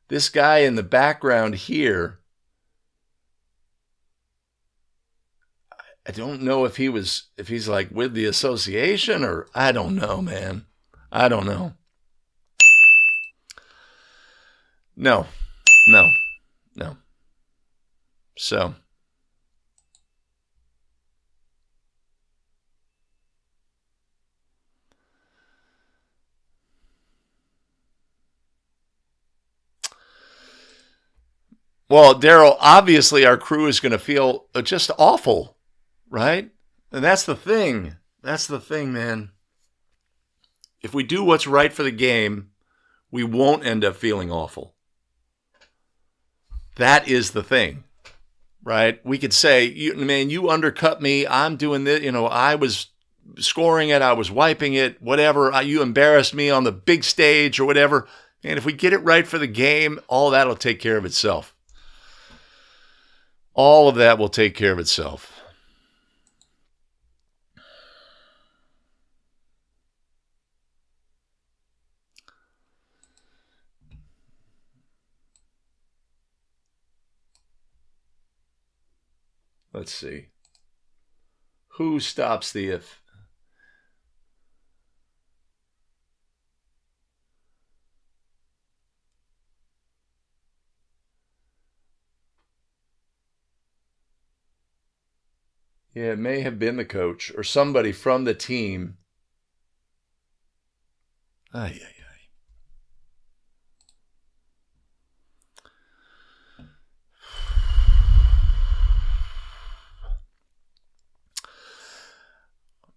this guy in the background here. I don't know if he's like with the association or I don't know, man. I don't know. No. So. Well, Daryl, obviously our crew is going to feel just awful, right? And that's the thing. That's the thing, man. If we do what's right for the game, we won't end up feeling awful. That is the thing, right? We could say, man, you undercut me. I'm doing this. I was scoring it. I was wiping it, whatever. You embarrassed me on the big stage or whatever. And if we get it right for the game, all that will take care of itself. All of that will take care of itself. Let's see. Who stops the if? Yeah, it may have been the coach or somebody from the team. Ay.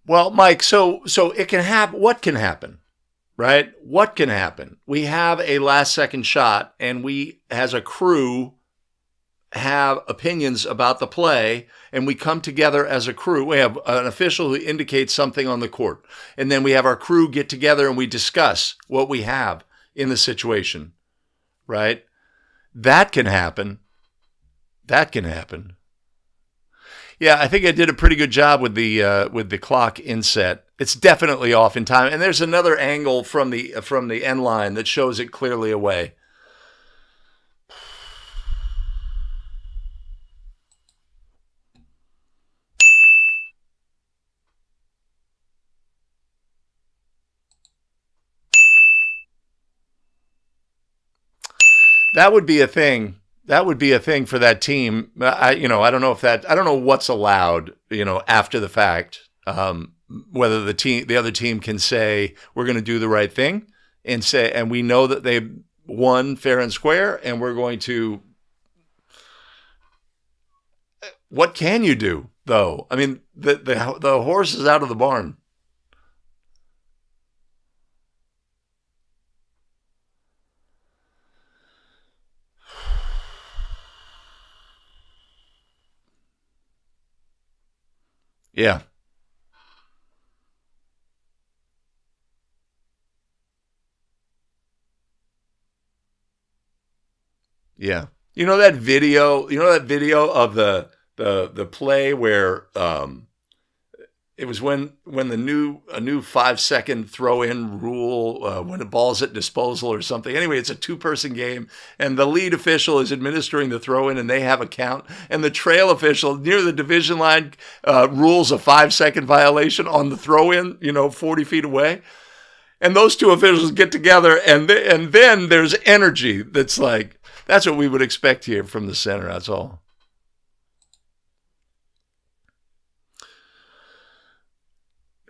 Well, Mike, so it can happen. What can happen, right? What can happen? We have a last second shot and we, as a crew, have opinions about the play and we come together as a crew. We have an official who indicates something on the court. And then we have our crew get together and we discuss what we have in the situation, right? That can happen. Yeah, I think I did a pretty good job with the clock inset. It's definitely off in time. And there's another angle from the end line that shows it clearly away. That would be a thing. That would be a thing for that team. I don't know what's allowed, after the fact. Whether the other team can say we're going to do the right thing and we know that they won fair and square, and we're going to. What can you do though? I mean, the horse is out of the barn. Yeah. Yeah. You know that video of the play where It was when a new 5-second throw-in rule when the ball's at disposal or something. Anyway, it's a 2-person game, and the lead official is administering the throw-in, and they have a count. And the trail official near the division line rules a 5-second violation on the throw-in, 40 feet away. And those two officials get together, and then there's energy that's like, that's what we would expect here from the center. That's all.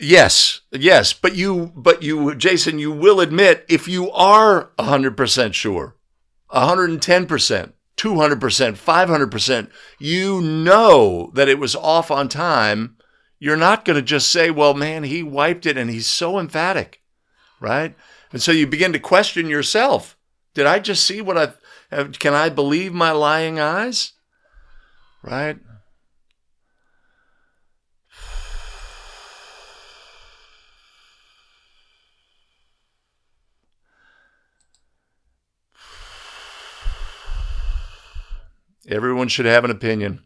Yes, but you, Jason, you will admit if you are 100% sure, 110%, 200%, 500%, you know that it was off on time. You're not going to just say, well, man, he wiped it and he's so emphatic, right? And so you begin to question yourself. Did I just see what can I believe my lying eyes? Right? Everyone should have an opinion.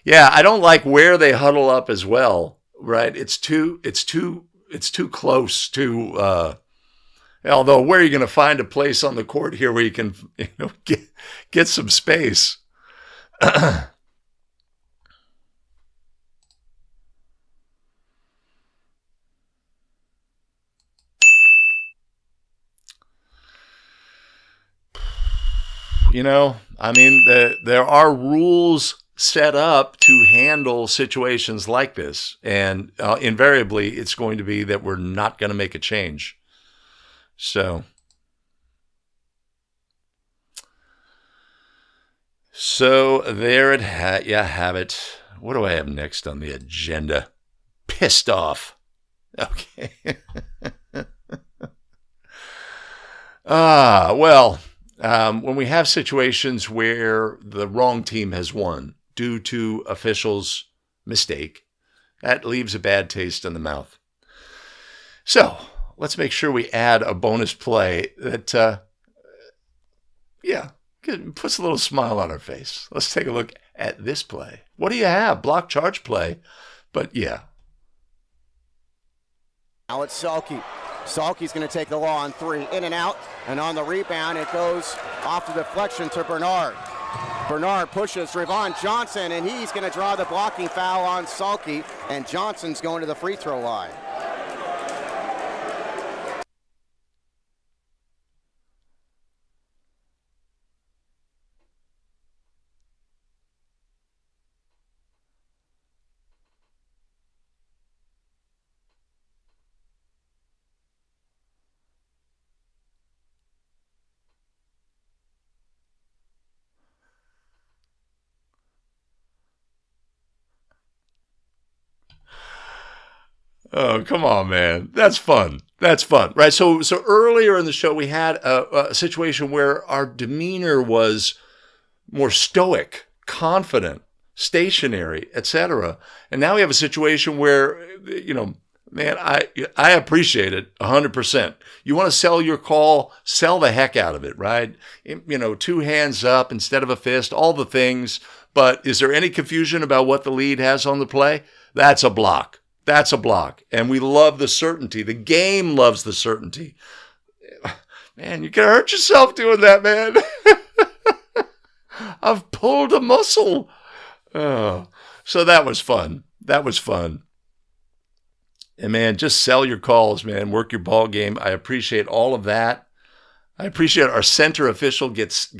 Yeah, I don't like where they huddle up as well, right? It's too close to although where are you going to find a place on the court here where you can get some space? I mean, there are rules set up to handle situations like this. And invariably, it's going to be that we're not going to make a change. So there you have it. What do I have next on the agenda? Pissed off. Okay. When we have situations where the wrong team has won due to officials' mistake, that leaves a bad taste in the mouth. So let's make sure we add a bonus play that, puts a little smile on our face. Let's take a look at this play. What do you have? Block charge play. But yeah. Now it's Selke. Salke's going to take the law on 3, in and out, and on the rebound, it goes off the deflection to Bernard. Bernard pushes Ravon Johnson, and he's going to draw the blocking foul on Salke, and Johnson's going to the free throw line. Oh, come on, man. That's fun. That's fun, right? So earlier in the show, we had a situation where our demeanor was more stoic, confident, stationary, etc. And now we have a situation where, man, I appreciate it 100%. You want to sell your call, sell the heck out of it, right? 2 hands up instead of a fist, all the things. But is there any confusion about what the lead has on the play? That's a block. That's a block. And we love the certainty. The game loves the certainty. Man, you can hurt yourself doing that, man. I've pulled a muscle. Oh, so that was fun. That was fun. And man, just sell your calls, man. Work your ball game. I appreciate all of that. I appreciate our center official gets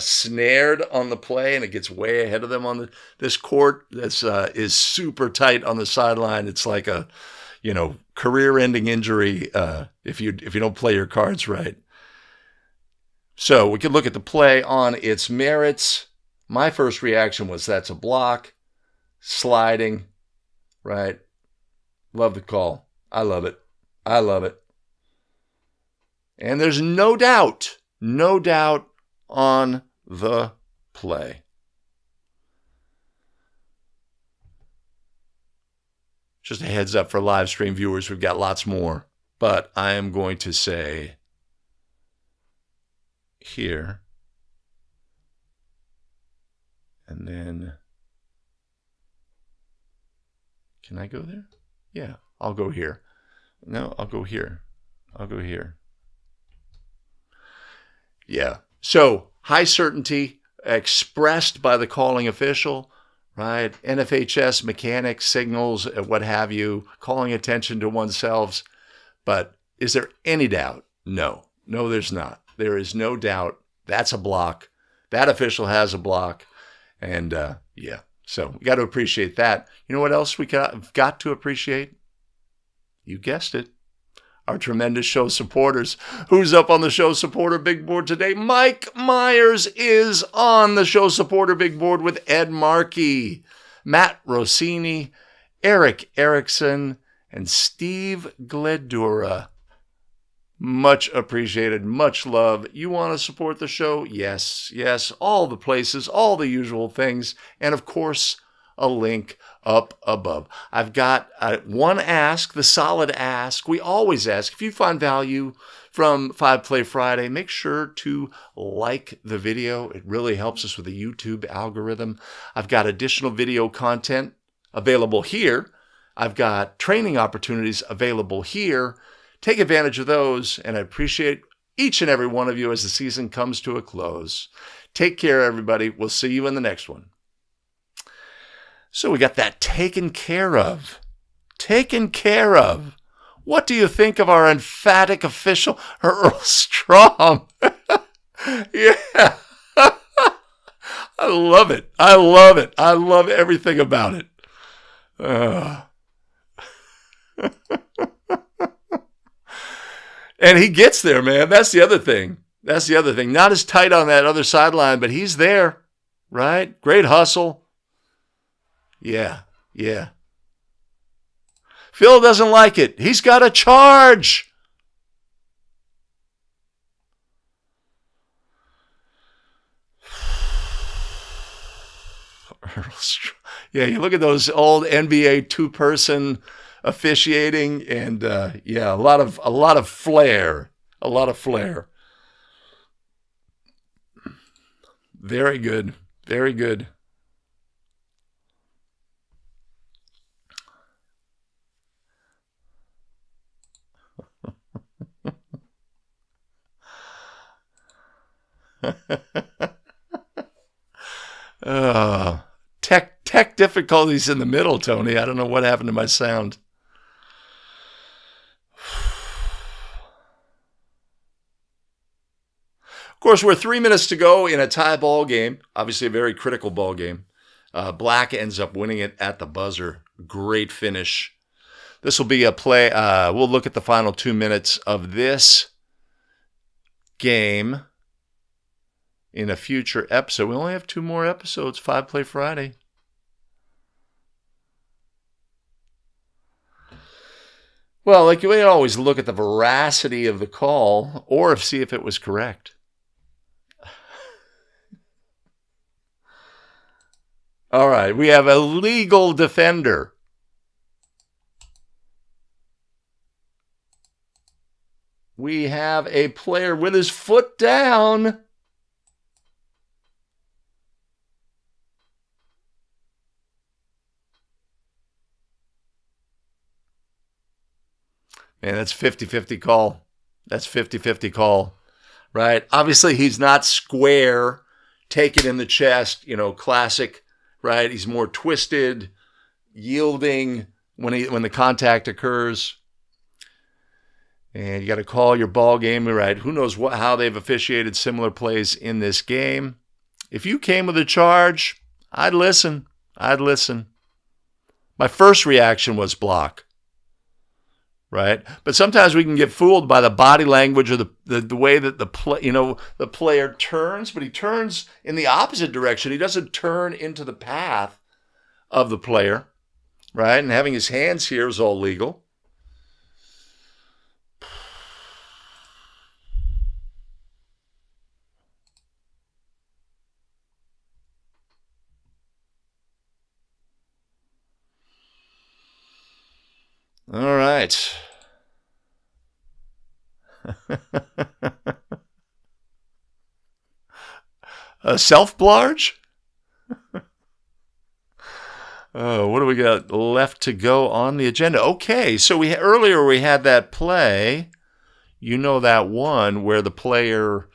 snared on the play, and it gets way ahead of them on this court. This is super tight on the sideline. It's like a, career-ending injury if you don't play your cards right. So we can look at the play on its merits. My first reaction was that's a block, sliding, right? Love the call. I love it. I love it. And there's no doubt on the play. Just a heads up for live stream viewers, we've got lots more. But I am going to say here, and then Can I go there? Yeah, I'll go here. No, I'll go here. I'll go here. Yeah. So high certainty expressed by the calling official, right? NFHS mechanics, signals, what have you, calling attention to oneself. But is there any doubt? No. No, there's not. There is no doubt. That's a block. That official has a block. And yeah, so we got to appreciate that. You know what else we got to appreciate? You guessed it. Our tremendous show supporters. Who's up on the show supporter big board today? Mike Myers is on the show supporter big board with Ed Markey, Matt Rossini, Eric Erickson, and Steve Gledura. Much appreciated. Much love. You want to support the show? Yes, yes. All the places, all the usual things. And of course, a link up above. I've got one ask, the solid ask. We always ask, if you find value from 5 Play Friday, make sure to like the video. It really helps us with the YouTube algorithm. I've got additional video content available here. I've got training opportunities available here. Take advantage of those, and I appreciate each and every one of you as the season comes to a close. Take care, everybody. We'll see you in the next one. So we got that taken care of. Taken care of. What do you think of our emphatic official, Earl Strom? Yeah. I love it. I love it. I love everything about it. And he gets there, man. That's the other thing. That's the other thing. Not as tight on that other sideline, but he's there, right? Great hustle. Yeah, yeah. Phil doesn't like it. He's got a charge. Yeah, you look at those old NBA two-person officiating, and yeah, a lot of flair, a lot of flair. Very good, very good. Tech difficulties in the middle, Tony. I don't know what happened to my sound. Of course, we're 3 minutes to go in a tie ball game. Obviously, a very critical ball game. Black ends up winning it at the buzzer. Great finish. This will be a play. We'll look at the final 2 minutes of this game in a future episode. We only have 2 more episodes, 5 Play Friday. Well, like we always look at the veracity of the call or see if it was correct. All right, we have a legal defender. We have a player with his foot down. Man, that's 50-50 call. That's 50-50 call, right? Obviously, he's not square, take it in the chest, classic, right? He's more twisted, yielding when the contact occurs. And you got to call your ball game, right? Who knows how they've officiated similar plays in this game. If you came with a charge, I'd listen. I'd listen. My first reaction was block. Right, but sometimes we can get fooled by the body language or the way that the player turns, but he turns in the opposite direction. He doesn't turn into the path of the player, right? And having his hands here is all legal. All right. A self-blarge? What do we got left to go on the agenda? Okay, so earlier we had that play. You know that one where the player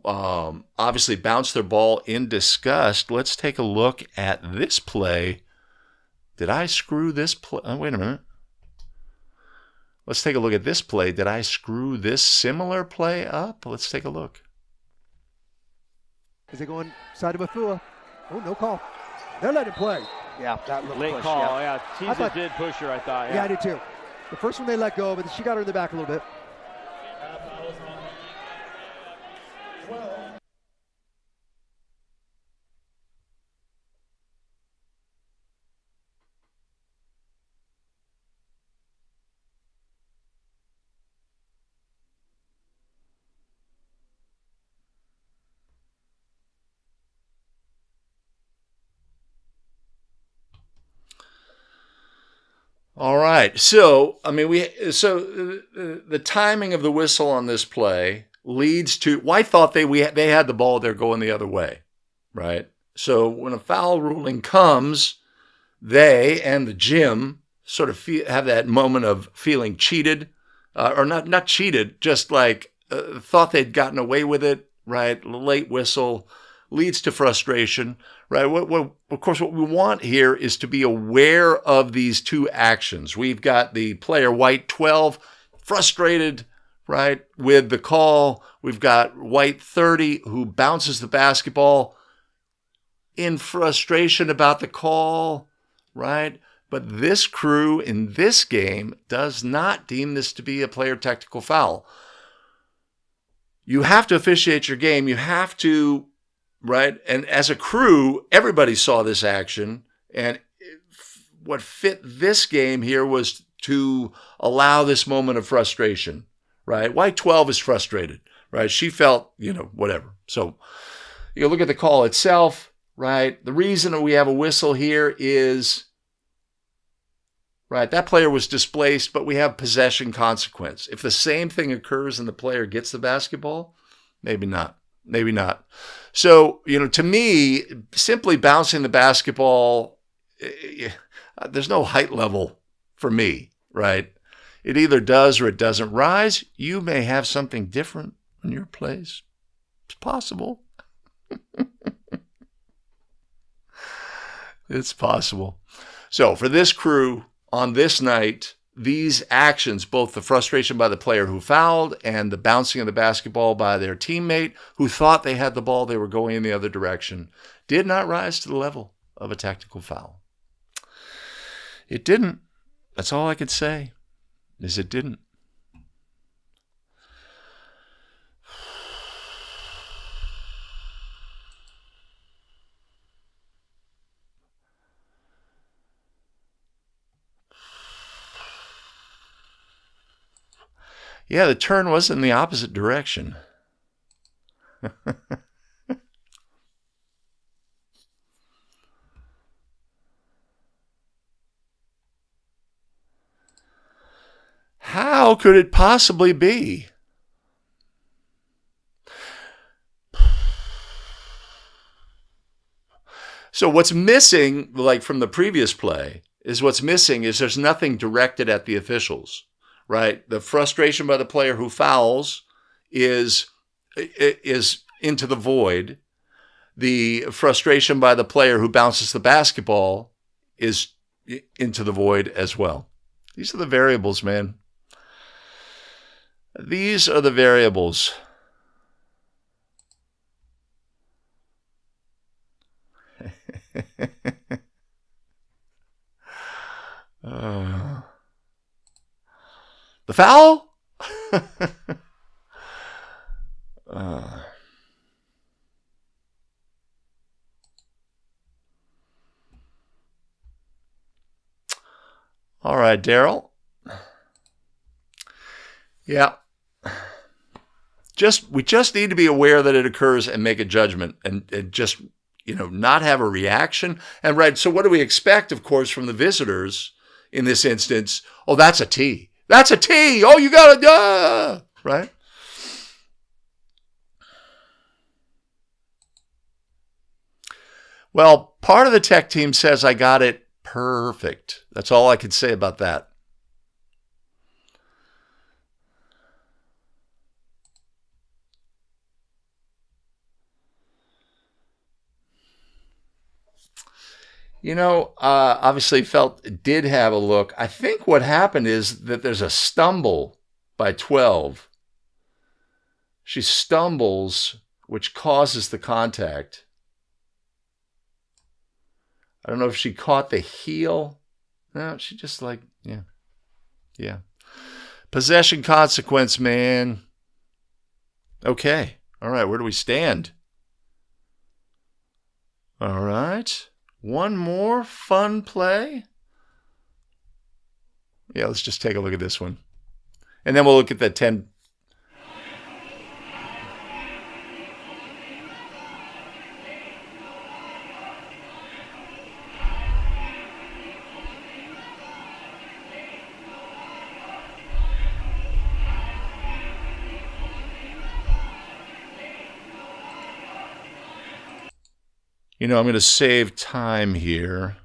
obviously bounced their ball in disgust. Let's take a look at this play. Did I screw this play? Wait a minute. Let's take a look at this play. Did I screw this similar play up? Let's take a look. Is it going side of Mafua? Oh, no call. They're letting play. Yeah, that little late push, call. yeah. Yeah, Tisa did push her, I thought. Yeah, I did too. The first one they let go, but she got her in the back a little bit. All right. So, I mean, the timing of the whistle on this play leads to White thought they had the ball, they're going the other way, right? So when a foul ruling comes, they and the gym sort of have that moment of feeling cheated, or not cheated, just like thought they'd gotten away with it, right? Late whistle leads to frustration, right? Of course, what we want here is to be aware of these two actions. We've got the player White 12 frustrated, right, with the call. We've got White 30 who bounces the basketball in frustration about the call, right? But this crew in this game does not deem this to be a player technical foul. You have to officiate your game. You have to, right? And as a crew, everybody saw this action. And what fit this game here was to allow this moment of frustration, right? White 12 is frustrated, right? She felt, whatever. So you look at the call itself, right? The reason we have a whistle here is, right, that player was displaced, but we have possession consequence. If the same thing occurs and the player gets the basketball, maybe not. Maybe not. So, to me, simply bouncing the basketball, there's no height level for me, right? It either does or it doesn't rise. You may have something different in your plays. It's possible. It's possible. So for this crew on this night, these actions, both the frustration by the player who fouled and the bouncing of the basketball by their teammate who thought they had the ball, they were going in the other direction, did not rise to the level of a technical foul. It didn't. That's all I could say, is it didn't. Yeah, the turn was in the opposite direction. How could it possibly be? So what's missing, like from the previous play, is there's nothing directed at the officials. Right, the frustration by the player who fouls is into the void. The frustration by the player who bounces the basketball is into the void as well. These are the variables, man. These are the variables. The foul? All right, Daryl. Yeah. We just need to be aware that it occurs and make a judgment and just, not have a reaction. And right, so what do we expect, of course, from the visitors in this instance? Oh, that's a T. That's a T. Oh, you got to, right? Well, part of the tech team says I got it perfect. That's all I could say about that. You know, obviously Felt did have a look. I think what happened is that there's a stumble by 12. She stumbles, which causes the contact. I don't know if she caught the heel. No, she just yeah. Possession consequence, man. Okay. All right, where do we stand? All right. One more fun play. Yeah, let's just take a look at this one. And then we'll look at the 10. You know, I'm going to save time here.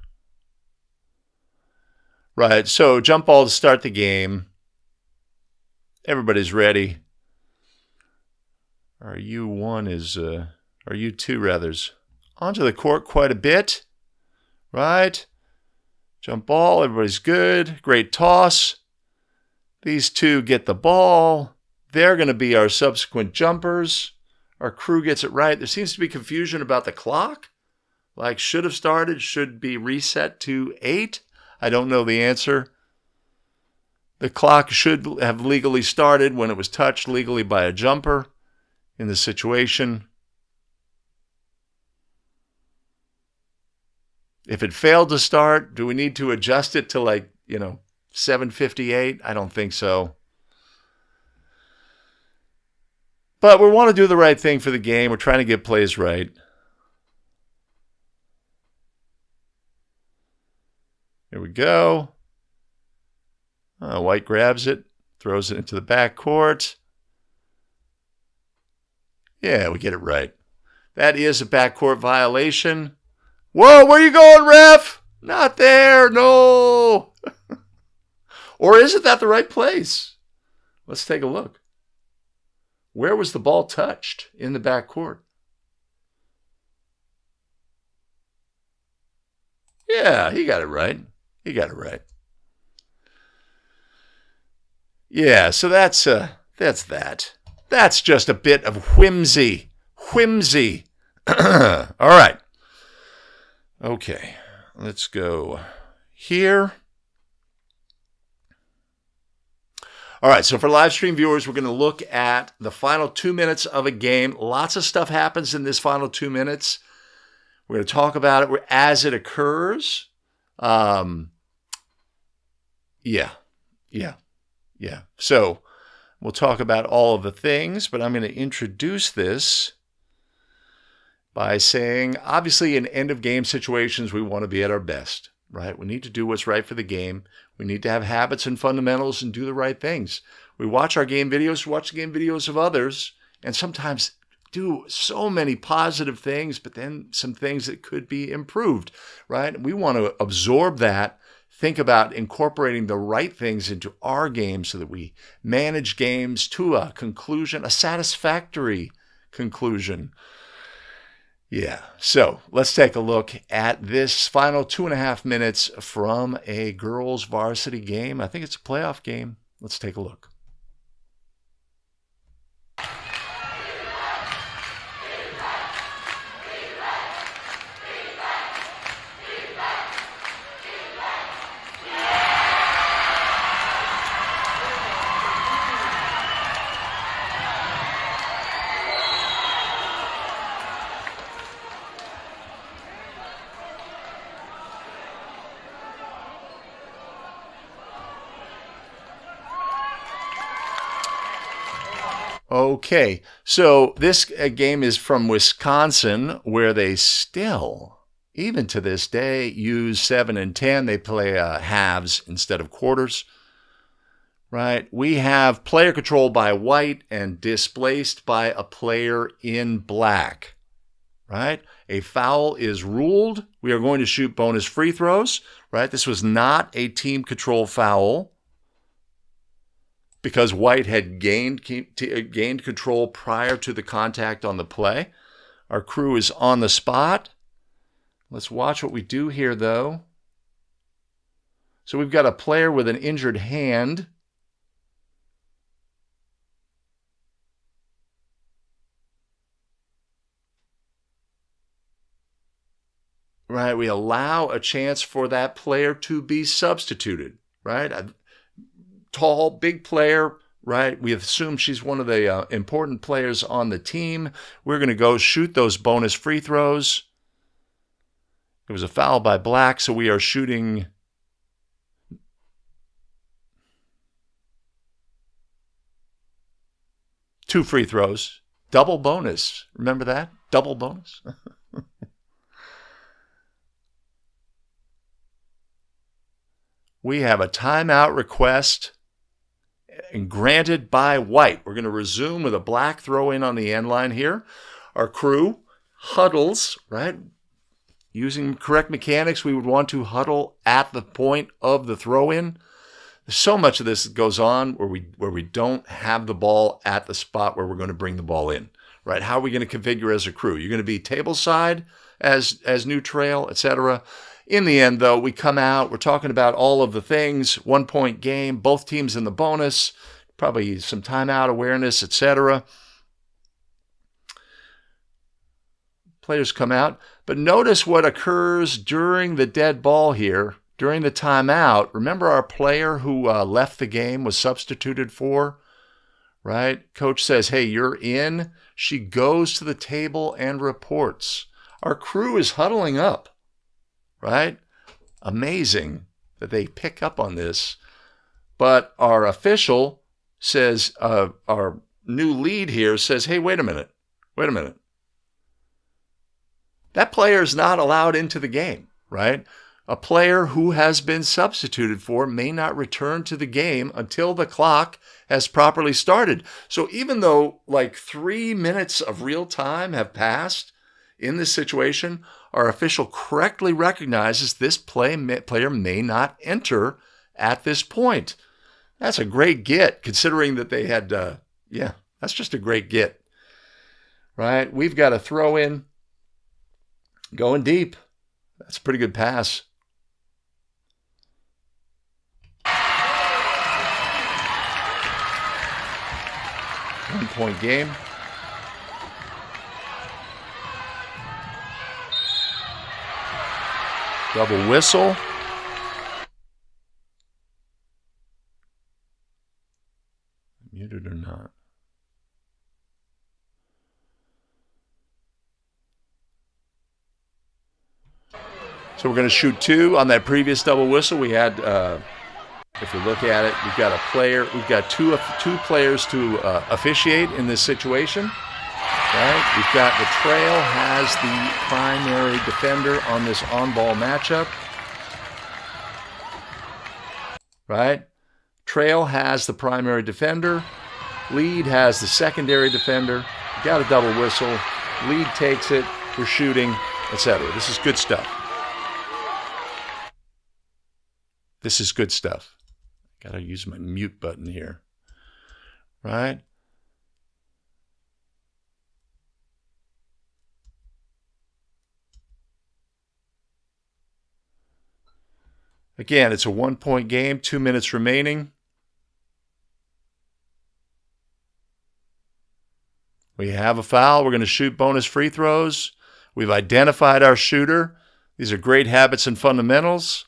Right, so jump ball to start the game. Everybody's ready. Our U1 is, our U2 rather's onto the court quite a bit. Right, jump ball, everybody's good. Great toss. These two get the ball. They're going to be our subsequent jumpers. Our crew gets it right. There seems to be confusion about the clock. Like should have started, should be reset to 8. I don't know the answer. The clock should have legally started when it was touched legally by a jumper in the situation. If it failed to start, do we need to adjust it to 7:58? I don't think so. But we want to do the right thing for the game. We're trying to get plays right. Here we go. White grabs it, throws it into the back court. Yeah, we get it right. That is a backcourt violation. Whoa, where you going, ref? Not there, no. Or isn't that the right place? Let's take a look. Where was the ball touched in the backcourt? Yeah, he got it right. He got it right. Yeah, so that's that. That's just a bit of whimsy. Whimsy. All right. Okay, let's go here. All right, so for live stream viewers, we're going to look at the final 2 minutes of a game. Lots of stuff happens in this final 2 minutes. We're going to talk about it as it occurs. Yeah. So we'll talk about all of the things, but I'm going to introduce this by saying, obviously, in end-of-game situations, we want to be at our best, right? We need to do what's right for the game. We need to have habits and fundamentals and do the right things. We watch our game videos, watch the game videos of others, and sometimes do so many positive things, but then some things that could be improved, right? We want to absorb that, think about incorporating the right things into our game so that we manage games to a conclusion, a satisfactory conclusion. Yeah, so let's take a look at this final 2.5 minutes from a girls' varsity game. I think it's a playoff game. Let's take a look. Okay, so this game is from Wisconsin, where they still, even to this day, use 7 and 10. They play halves instead of quarters, right? We have player controlled by white and displaced by a player in black, right? A foul is ruled. We are going to shoot bonus free throws, right? This was not a team control foul because White had gained control prior to the contact on the play. Our crew is on the spot. Let's watch what we do here, though. So we've got a player with an injured hand. Right, we allow a chance for that player to be substituted, right? A tall, big player, right? We assume she's one of the important players on the team. We're going to go shoot those bonus free throws. It was a foul by Black, so we are shooting 2 free throws. Double bonus. Remember that? Double bonus. We have a timeout request and granted by White. We're going to resume with a Black throw in on the end line here. Our crew huddles, right? Using correct mechanics, we would want to huddle at the point of the throw in. There's so much of this that goes on where we don't have the ball at the spot where we're going to bring the ball in, right? How are we going to configure as a crew? You're going to be table side as new trail, etc. In the end, though, we come out, we're talking about all of the things, 1-point game, both teams in the bonus, probably some timeout awareness, etc. Players come out, but notice what occurs during the dead ball here, during the timeout. Remember our player who left the game was substituted for, right? Coach says, hey, you're in. She goes to the table and reports. Our crew is huddling up. Right? Amazing that they pick up on this. But our official says, our new lead here says, hey, wait a minute. That player is not allowed into the game, right? A player who has been substituted for may not return to the game until the clock has properly started. So even though like 3 minutes of real time have passed in this situation, our official correctly recognizes this player may not enter at this point. That's a great get, considering that they had, that's just a great get, right? We've got a throw in going deep. That's a pretty good pass. One-point game. Double whistle. Muted or not? So we're going to shoot 2 on that previous double whistle. We had, if you look at it, we've got a player. We've got two players to officiate in this situation. Right? We've got the trail has the primary defender on this on-ball matchup. Right? Trail has the primary defender. Lead has the secondary defender. Got a double whistle. Lead takes it. We're shooting, etc. This is good stuff. This is good stuff. Got to use my mute button here. Right? Again, it's a 1-point game, 2 minutes remaining. We have a foul. We're going to shoot bonus free throws. We've identified our shooter. These are great habits and fundamentals.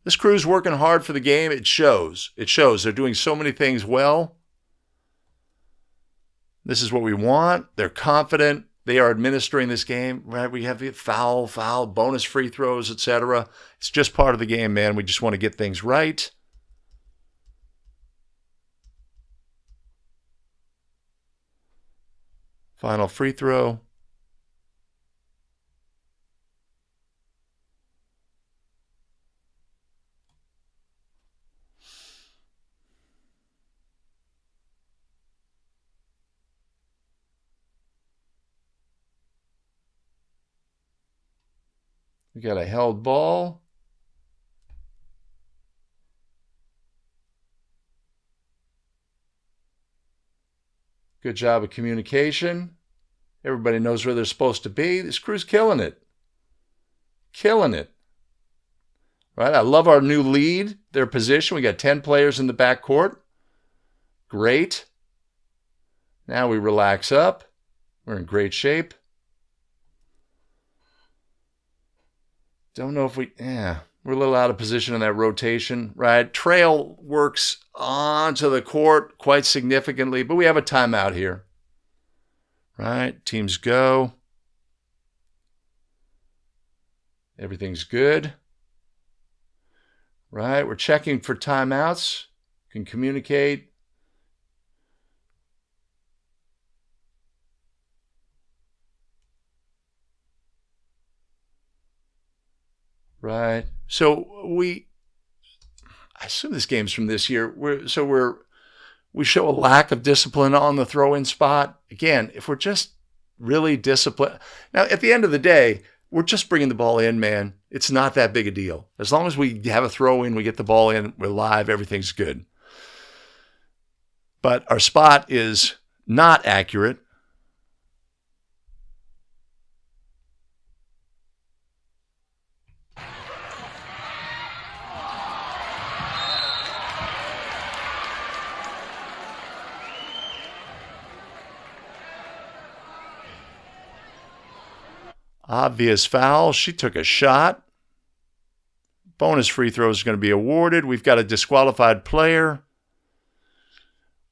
This crew's working hard for the game. It shows. It shows. They're doing so many things well. This is what we want. They're confident. They are administering this game, right? We have the foul, bonus free throws, etc. It's just part of the game, man. We just want to get things right. Final free throw. We got a held ball. Good job of communication. Everybody knows where they're supposed to be. This crew's killing it. Killing it. Right? I love our new lead, their position. We got 10 players in the backcourt. Great. Now we relax up. We're in great shape. Don't know if we're a little out of position in that rotation, right? Trail works onto the court quite significantly, but we have a timeout here, right? Teams go. Everything's good, right? We're checking for timeouts. Can communicate. Right. So I assume this game's from this year. We show a lack of discipline on the throw-in spot. Again, if we're just really disciplined. Now, at the end of the day, we're just bringing the ball in, man. It's not that big a deal. As long as we have a throw-in, we get the ball in, we're live, everything's good. But our spot is not accurate. Obvious foul. She took a shot. Bonus free throw is going to be awarded. We've got a disqualified player.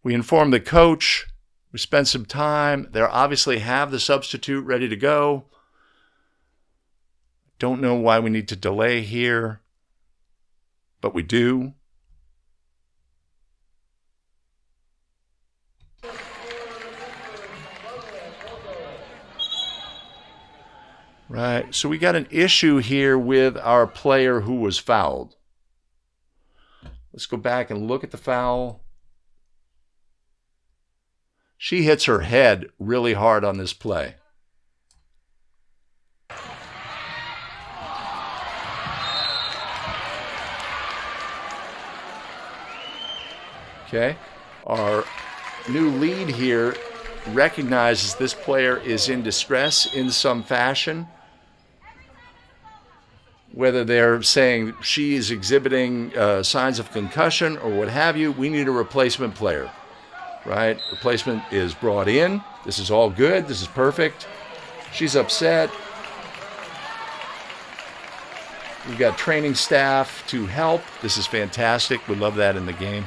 We informed the coach. We spent some time. They obviously have the substitute ready to go. Don't know why we need to delay here, but we do. Right, so we got an issue here with our player who was fouled. Let's go back and look at the foul. She hits her head really hard on this play. Okay, our new lead here recognizes this player is in distress in some fashion. Whether they're saying she is exhibiting signs of concussion or what have you, we need a replacement player, right? Replacement is brought in. This is all good. This is perfect. She's upset. We've got training staff to help. This is fantastic. We love that in the game.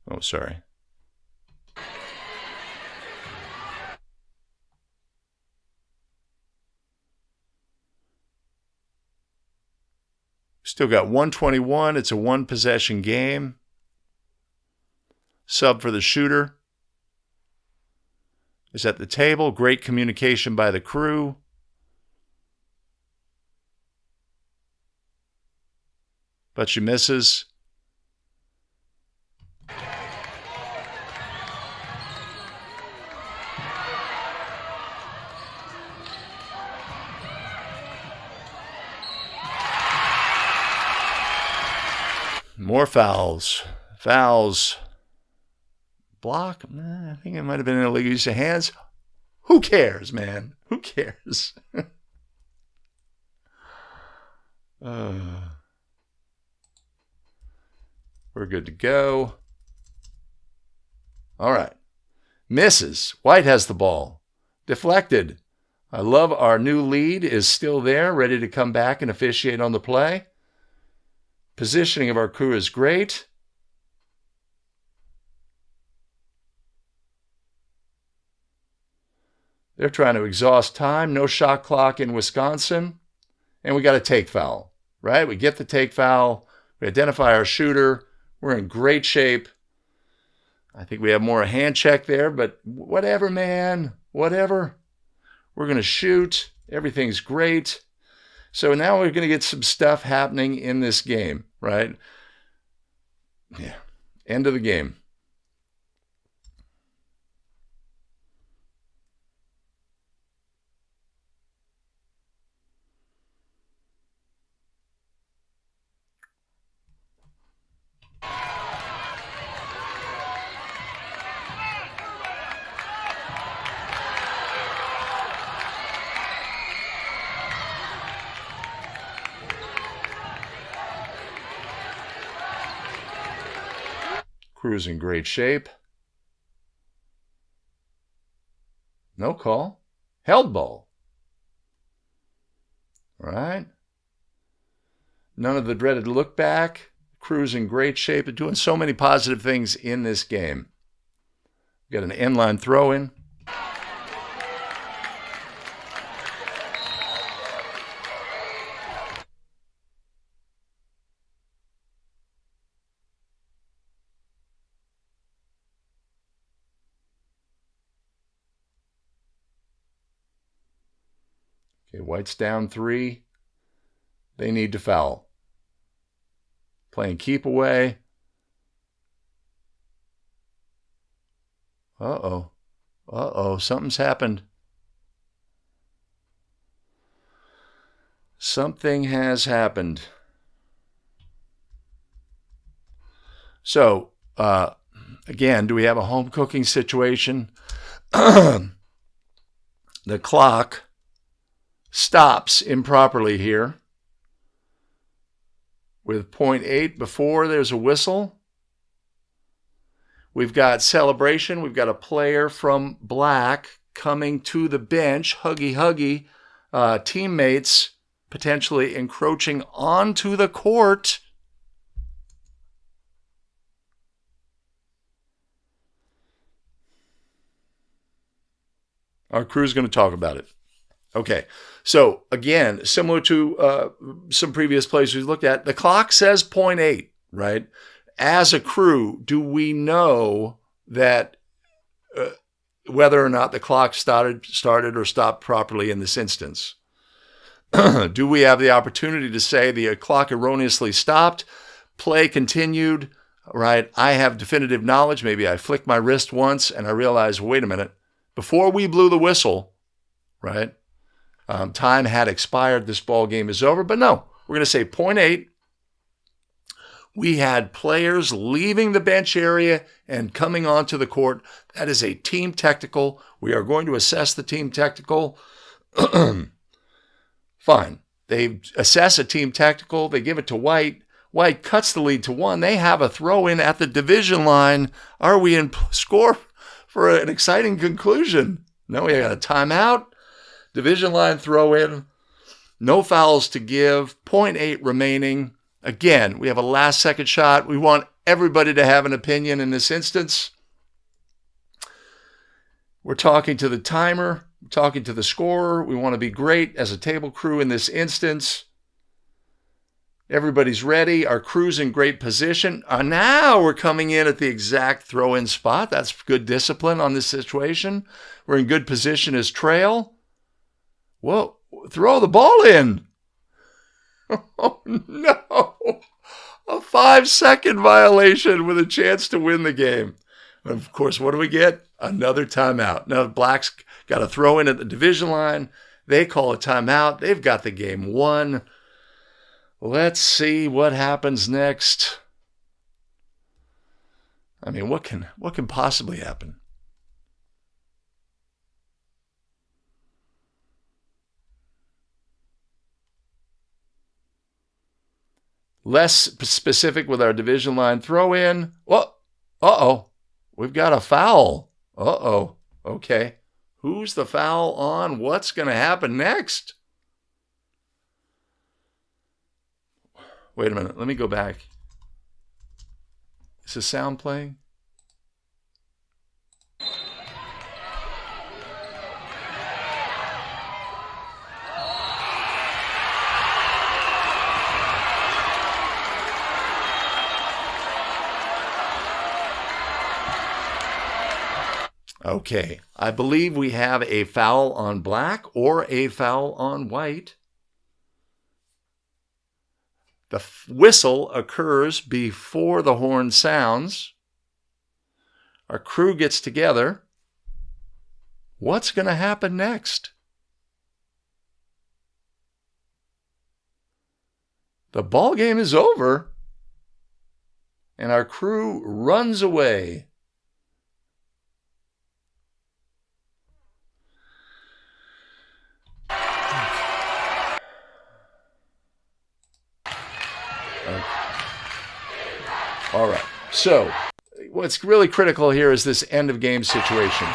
Oh, sorry. Still got 121. It's a one-possession game. Sub for the shooter is at the table. Great communication by the crew. But she misses. More fouls. Fouls. Block? I think it might have been an illegal use of hands. Who cares, man? Who cares? We're good to go. All right. Misses. White has the ball. Deflected. I love our new lead is still there, ready to come back and officiate on the play. Positioning of our crew is great. They're trying to exhaust time. No shot clock in Wisconsin. And we got a take foul, right? We get the take foul. We identify our shooter. We're in great shape. I think we have more a hand check there, but whatever, man. Whatever. We're going to shoot. Everything's great. So now we're going to get some stuff happening in this game, right? Yeah. End of the game. Crew's in great shape. No call. Held ball. All right. None of the dreaded look back. Crew's in great shape. They're doing so many positive things in this game. Got an end line throw in. Okay, White's down 3. They need to foul. Playing keep away. Uh-oh. Uh-oh. Something's happened. Something has happened. So, again, do we have a home cooking situation? The clock stops improperly here. With 0.8 before there's a whistle. We've got celebration. We've got a player from black coming to the bench. Huggy. Teammates potentially encroaching onto the court. Our crew's going to talk about it. Okay, so again, similar to some previous plays we looked at, the clock says 0.8, right? As a crew, do we know that whether or not the clock started or stopped properly in this instance? Do we have the opportunity to say the clock erroneously stopped, play continued, right? I have definitive knowledge. Maybe I flicked my wrist once and I realized, wait a minute, before we blew the whistle, right? Time had expired. This ball game is over. But no, we're going to say 0.8. We had players leaving the bench area and coming onto the court. That is a team technical. We are going to assess the team technical. Fine. They assess a team technical. They give it to White. White cuts the lead to 1. They have a throw in at the division line. Are we in score for an exciting conclusion? No, we got a timeout. Division line throw in. No fouls to give. 0.8 remaining. Again, we have a last second shot. We want everybody to have an opinion in this instance. We're talking to the timer. We're talking to the scorer. We want to be great as a table crew in this instance. Everybody's ready. Our crew's in great position. Now we're coming in at the exact throw-in spot. That's good discipline on this situation. We're in good position as trail. Whoa, throw the ball in. Oh, no. A 5-second violation with a chance to win the game. And of course, what do we get? Another timeout. Now, Black's got a throw in at the division line. They call a timeout. They've got the game won. Let's see what happens next. I mean, what can possibly happen? Less specific with our division line throw in. Well, uh-oh. We've got a foul. Uh-oh. Okay. Who's the foul on? What's going to happen next? Wait a minute. Let me go back. Is the sound playing? Okay, I believe we have a foul on Black or a foul on White. The whistle occurs before the horn sounds. Our crew gets together. What's going to happen next? The ball game is over, and our crew runs away. All right. So, what's really critical here is this end of game situation.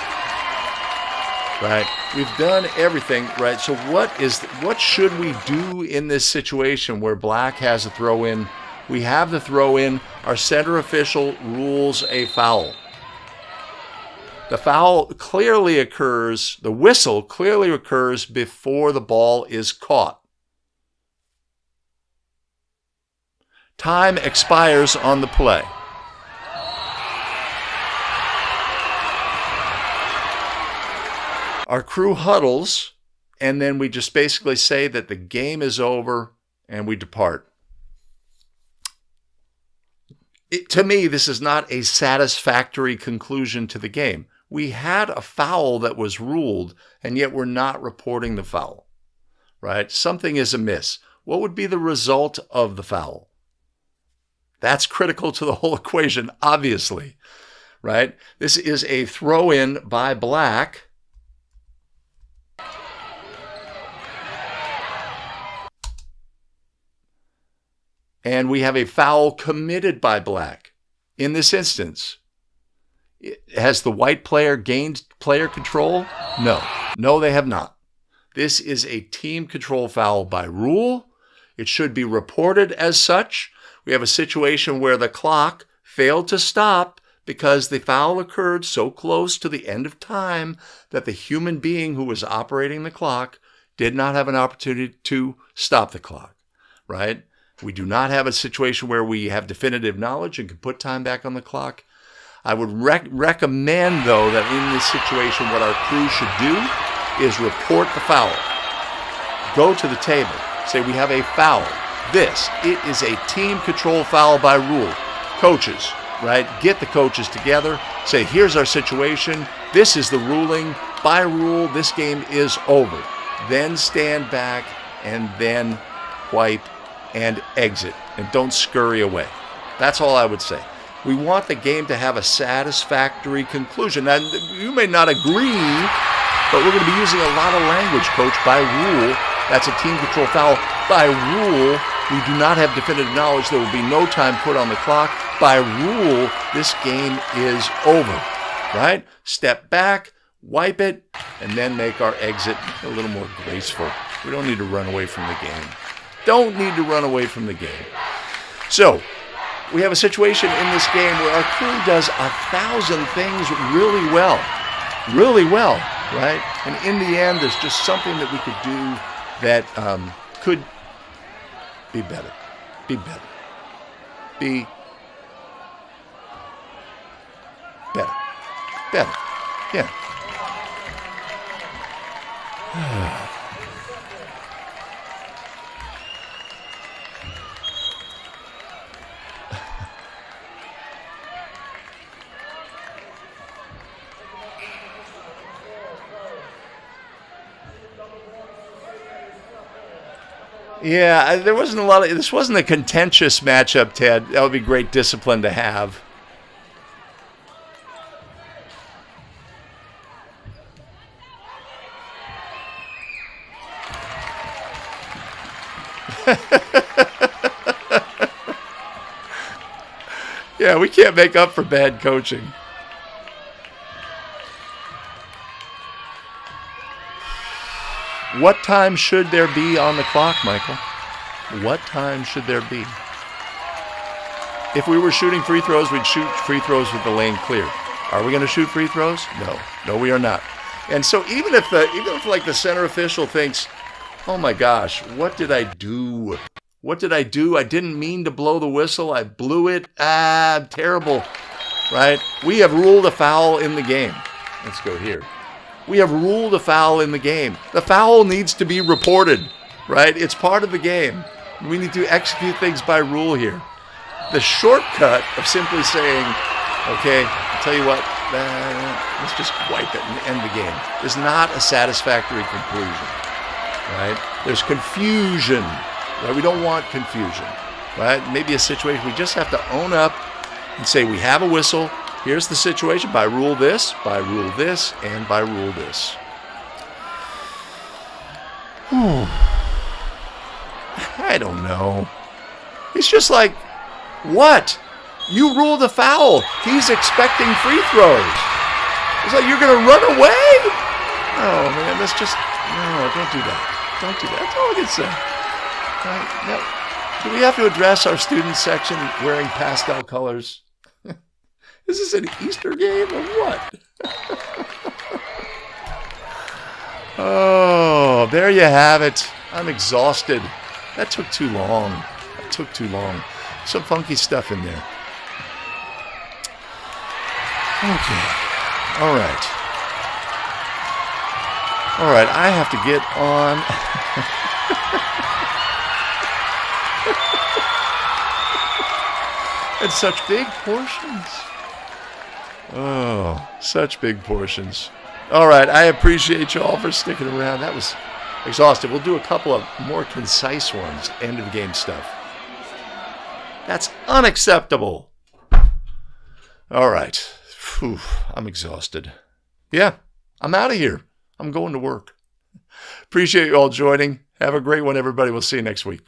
Right? We've done everything, right? So what should we do in this situation where black has a throw in? We have the throw in. Our center official rules a foul. The foul clearly occurs, the whistle clearly occurs before the ball is caught. Time expires on the play. Our crew huddles, and then we just basically say that the game is over and we depart. To me, this is not a satisfactory conclusion to the game. We had a foul that was ruled, and yet we're not reporting the foul, right? Something is amiss. What would be the result of the foul? That's critical to the whole equation, obviously, right? This is a throw-in by black. And we have a foul committed by black. In this instance, has the white player gained player control? No. No, they have not. This is a team control foul by rule. It should be reported as such. We have a situation where the clock failed to stop because the foul occurred so close to the end of time that the human being who was operating the clock did not have an opportunity to stop the clock, right? We do not have a situation where we have definitive knowledge and can put time back on the clock. I would recommend, though, that in this situation, what our crew should do is report the foul. Go to the table. Say, we have a foul. It is a team control foul by rule. Coaches, right? Get the coaches together. Say, here's our situation. This is the ruling. By rule, this game is over. Then stand back and then wipe and exit, and don't scurry away. That's all I would say. We want the game to have a satisfactory conclusion. Now, you may not agree, but we're going to be using a lot of language, Coach. By rule, that's a team control foul. By rule, we do not have definitive knowledge. There will be no time put on the clock. By rule, this game is over, right? Step back, wipe it, and then make our exit a little more graceful. We don't need to run away from the game. Don't need to run away from the game. So, we have a situation in this game where our crew does 1,000 things really well, right? And in the end, there's just something that we could do that could be better, be better. Yeah. Yeah, there wasn't a lot of. This wasn't a contentious matchup, Ted. That would be great discipline to have. Yeah, we can't make up for bad coaching. What time should there be on the clock, Michael? What time should there be? If we were shooting free throws, we'd shoot free throws with the lane clear. Are we going to shoot free throws? No, we are not. And so even if like the center official thinks, oh my gosh, what did I do? What did I do? I didn't mean to blow the whistle. I blew it. Terrible, right? We have ruled a foul in the game. Let's go here. We have ruled a foul in the game. The foul needs to be reported, right? It's part of the game. We need to execute things by rule here. The shortcut of simply saying, okay, I'll tell you what, let's just wipe it and end the game is not a satisfactory conclusion, right? There's confusion, right? We don't want confusion, right? Maybe a situation we just have to own up and say we have a whistle. Here's the situation. By rule this, and by rule this. I don't know. It's just like, what? You rule the foul. He's expecting free throws. It's like you're going to run away? Oh, man, that's just... No, don't do that. Don't do that. That's all I can say. Right? Now, do we have to address our student section wearing pastel colors? Is this an Easter game or what? Oh, there you have it. I'm exhausted. That took too long. That took too long. Some funky stuff in there. Okay. All right. All right, I have to get on. And such big portions. Oh, such big portions. All right, I appreciate you all for sticking around. That was exhaustive. We'll do a couple of more concise ones, end of the game stuff. That's unacceptable. All right. Whew, I'm exhausted. Yeah, I'm out of here. I'm going to work. Appreciate you all joining. Have a great one, everybody. We'll see you next week.